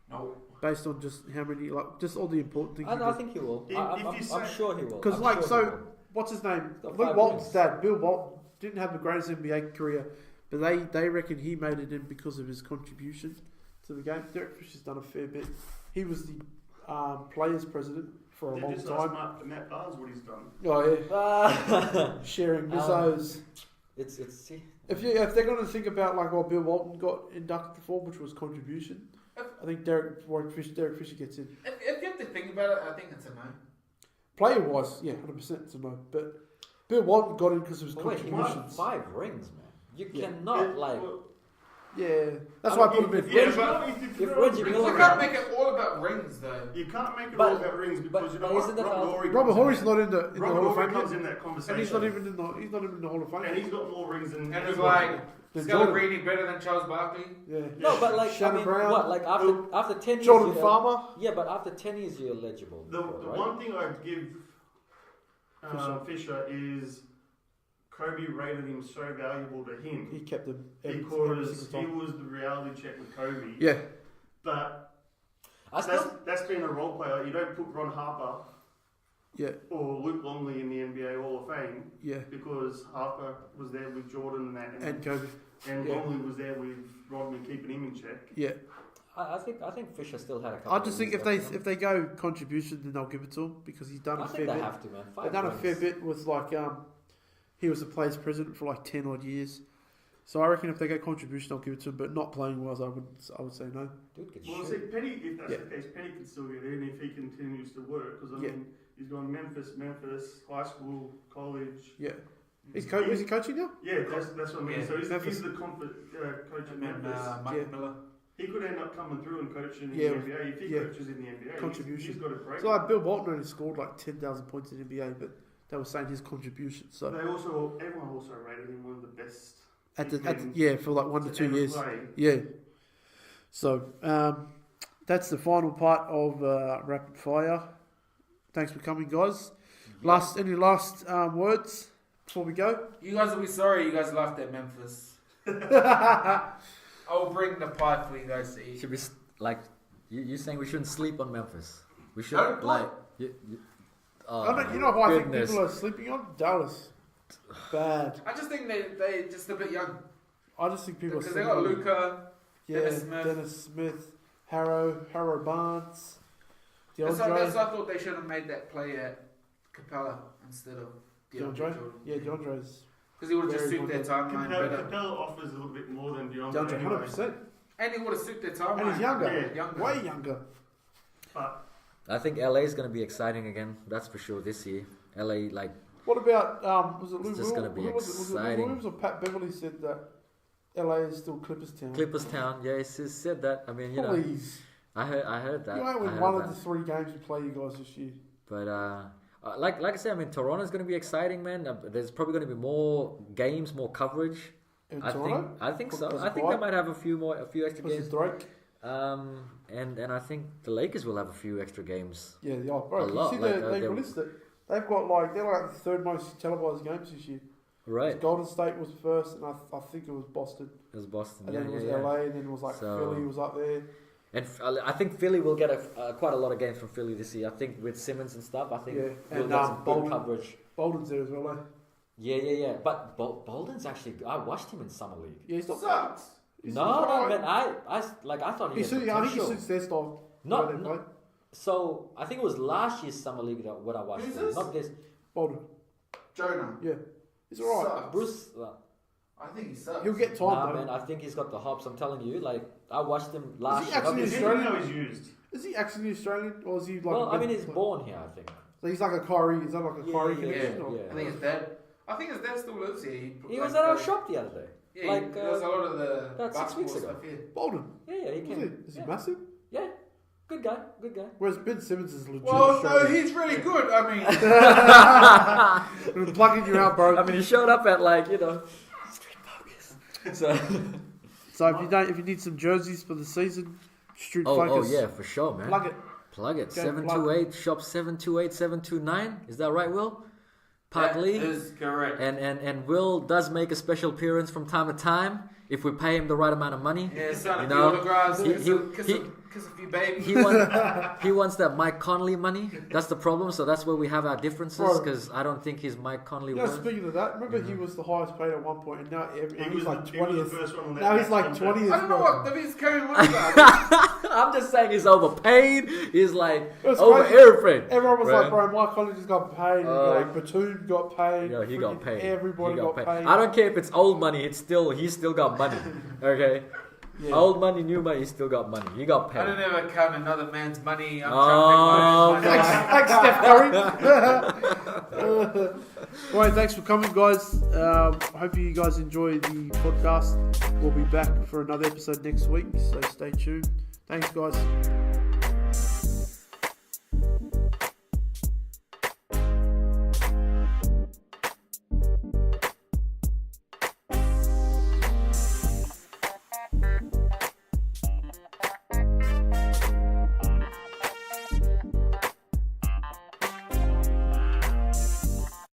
No. based on just how many, like, just all the important things. I think he will. If I'm you I'm say- sure he will. Because, I'm like, sure so, he will. what's his name? Got Luke 5 Walton's rings. dad, Bill Walton, didn't have the greatest NBA career, but they reckon he made it in because of his contribution to the game. Derek Fisher's done a fair bit. He was the players president for a Did long you just time. ask Matt Barnes what he's done? Oh yeah, Ah, sharing mizzos. it's see. If they're going to think about like what Bill Walton got inducted for, which was contribution, I think Derek Fisher gets in. If you have to think about it, I think it's a no. Player wise, yeah, 100% it's a no. But Bill Walton got in because of his Oh, wait, he won contributions. 5 rings, man. You Yeah. cannot like. Well, Yeah, that's I why I mean, put him in. yeah, Reggie- but if Reggie You Miller- can't make it all about rings, though. you can't make it But- all about rings because you know but what? isn't it Rob all- Horry Robert comes in Horry's there. not in the Rob Hall of Horry Fame comes yet, in that conversation, and he's not even in the Hall of Fame. and he's got more rings than. And it's like, Then Scalabrine better than Charles Barkley? Yeah. No, but like Shannon I mean, Brown, what? Like after 10 years, Jordan you're- Farmer. Yeah, but after 10 years, you're eligible. The right? one thing I'd give Fisher is Kobe rated him so valuable to him He kept him every because single he time. was the reality check with Kobe. Yeah, But I still. that's been a role player. You don't put Ron Harper yeah, or Luke Longley in the NBA Hall of Fame yeah. because Harper was there with Jordan and that, And Kobe. and yeah. Longley was there with Rodman keeping him in check. Yeah. I think Fisher still had a couple. I just think years left in him. if they go contribution, then they'll give it to him because he's done I a think fair they bit. have to, man. They've done a fair bit with like he was the players president for like 10 odd years. So I reckon if they go contribution, I'll give it to him. But not playing wise, I would say no. Dude could Well, shoot. see, Penny, if that's Yeah. the case, Penny can still get in if he continues to work. Because I Yeah. mean, he's gone Memphis, high school, college. Yeah. Is he coaching now? Yeah, that's what I mean. Yeah. So he's Memphis. the coach at And then Memphis. Mike Yeah. Miller. he could end up coming through and coaching in Yeah, the NBA. If he yeah. coaches in the NBA, Contribution. he's got a great. So like Bill Bolton only scored like 10,000 points in the NBA, but they were saying his contribution. So Everyone also rated him one of the best. for like 1 to 2 ever years. play. Yeah. So that's the final part of Rapid Fire. Thanks for coming, guys. Any last words before we go? You guys will be sorry you guys laughed at Memphis. I'll bring the pie for you guys to eat. Should we like you saying we shouldn't sleep on Memphis? We should No, like. You know who I think goodness. people are sleeping on? Dallas. Bad. I just think they just a bit young. I just think people are Because they sleeping got on Luca. Dennis Dennis Smith, Harrow Barnes, That's why DeAndre. I thought they should have made that play at Capella instead of DeAndre? Jordan. Yeah, DeAndre's. Because he would have just Very suit their timeline better. Capella offers a little bit more than DeAndre. DeAndre, anyway. 100%. And he would have suit their timeline. And he's younger. Yeah. Way younger. But I think LA is going to be exciting again. That's for sure this year. LA like What about, was it Lou It's just Will? gonna be Who was it? Was it Lou exciting. Williams or Pat Beverly said that LA is still Clippers town? Clippers town. Yeah, he said that. I mean, you know, Please. I heard that. You ain't I win heard one that. of the 3 games you play, you guys, this year. But like I said, I mean, Toronto's going to be exciting, man. There's probably going to be more games, more coverage. In I Toronto? think so. Because I think why? they might have a few extra Because games. of Drake? And I think the Lakers will have a few extra games. Yeah, bro. A You lot, see, like, they they're- released it. They've got like, they're like the 3rd most televised games this year. Right. Golden State was first, and I think it was Boston. It was Boston. And Yeah, then it was yeah, yeah. LA, and then it was like So- Philly was up there. And I think Philly will get quite a lot of games from Philly this year. I think with Simmons and stuff, I think Yeah, we'll and, get some Bolden. good coverage. Bolden's there as well, eh? Yeah. But Bolden's actually, I watched him in summer league. Yeah, he's not Sucks. He's No, alright. man, I thought he had I think he potential. suits their style. No, the way they play. So I think it was last year's summer league that when I watched Who's him, this? not this. Bolden. Jonah. Yeah. He's alright. Sucks. Bruce. I think he sucks. He'll get time, Nah, though. man, I think he's got the hops. I'm telling you, like I watched him last he year. actually Obviously- you Australian? know he's used. Is he actually Australian, or is he like... Well, I mean, meant he's to play? born here, I think. So he's like a Kyrie, is that like a Yeah, Kyrie yeah, connection? yeah, or? yeah. I think his dad. I think his dad still lives here. He was at our shop the other day. Yeah, like, there was a lot of the about 6 basketball weeks ago. stuff here. Bolden. Yeah, he Is came. he? Is he yeah. massive? Yeah, good guy. Whereas Ben Simmons is legit Well, no, Australian. he's really good. I mean, I'm plugging you out, bro. I mean, he showed up at street focus. So. So if you need some jerseys for the season, Street Oh Focus. yeah, for sure, man. Plug it. Plug it. Go 728 shop 728-729. Is that right, Will? Park that Lee. is correct. And Will does make a special appearance from time to time if we pay him the right amount of money. Yeah, sign You a know, few autographs, he- kiss a few babies. He wants that Mike Conley money. That's the problem. So that's where we have our differences Bro. because I don't think he's Mike Conley You know, worth. speaking of that, remember he was the highest paid at one point, and now He he's was like the 20th. first one on that Now he's like contract. 20th. I don't know bro. what David's carrying on about. I'm just saying he's overpaid. He's like It's over crazy. everything. Everyone was Bro. like, bro, Mike Conley just got paid. Like Batum got paid. Yeah, he got freaking paid. Everybody He got paid. I don't care if it's old money. He's still got money. Okay. Yeah. Old money, new money, he still got money. He got I paid. don't ever count another man's money. I'm Oh, trying to make my Thanks, Steph Curry. Right, thanks for coming, guys. Hope you guys enjoy the podcast. We'll be back for another episode next week, so stay tuned. Thanks, guys.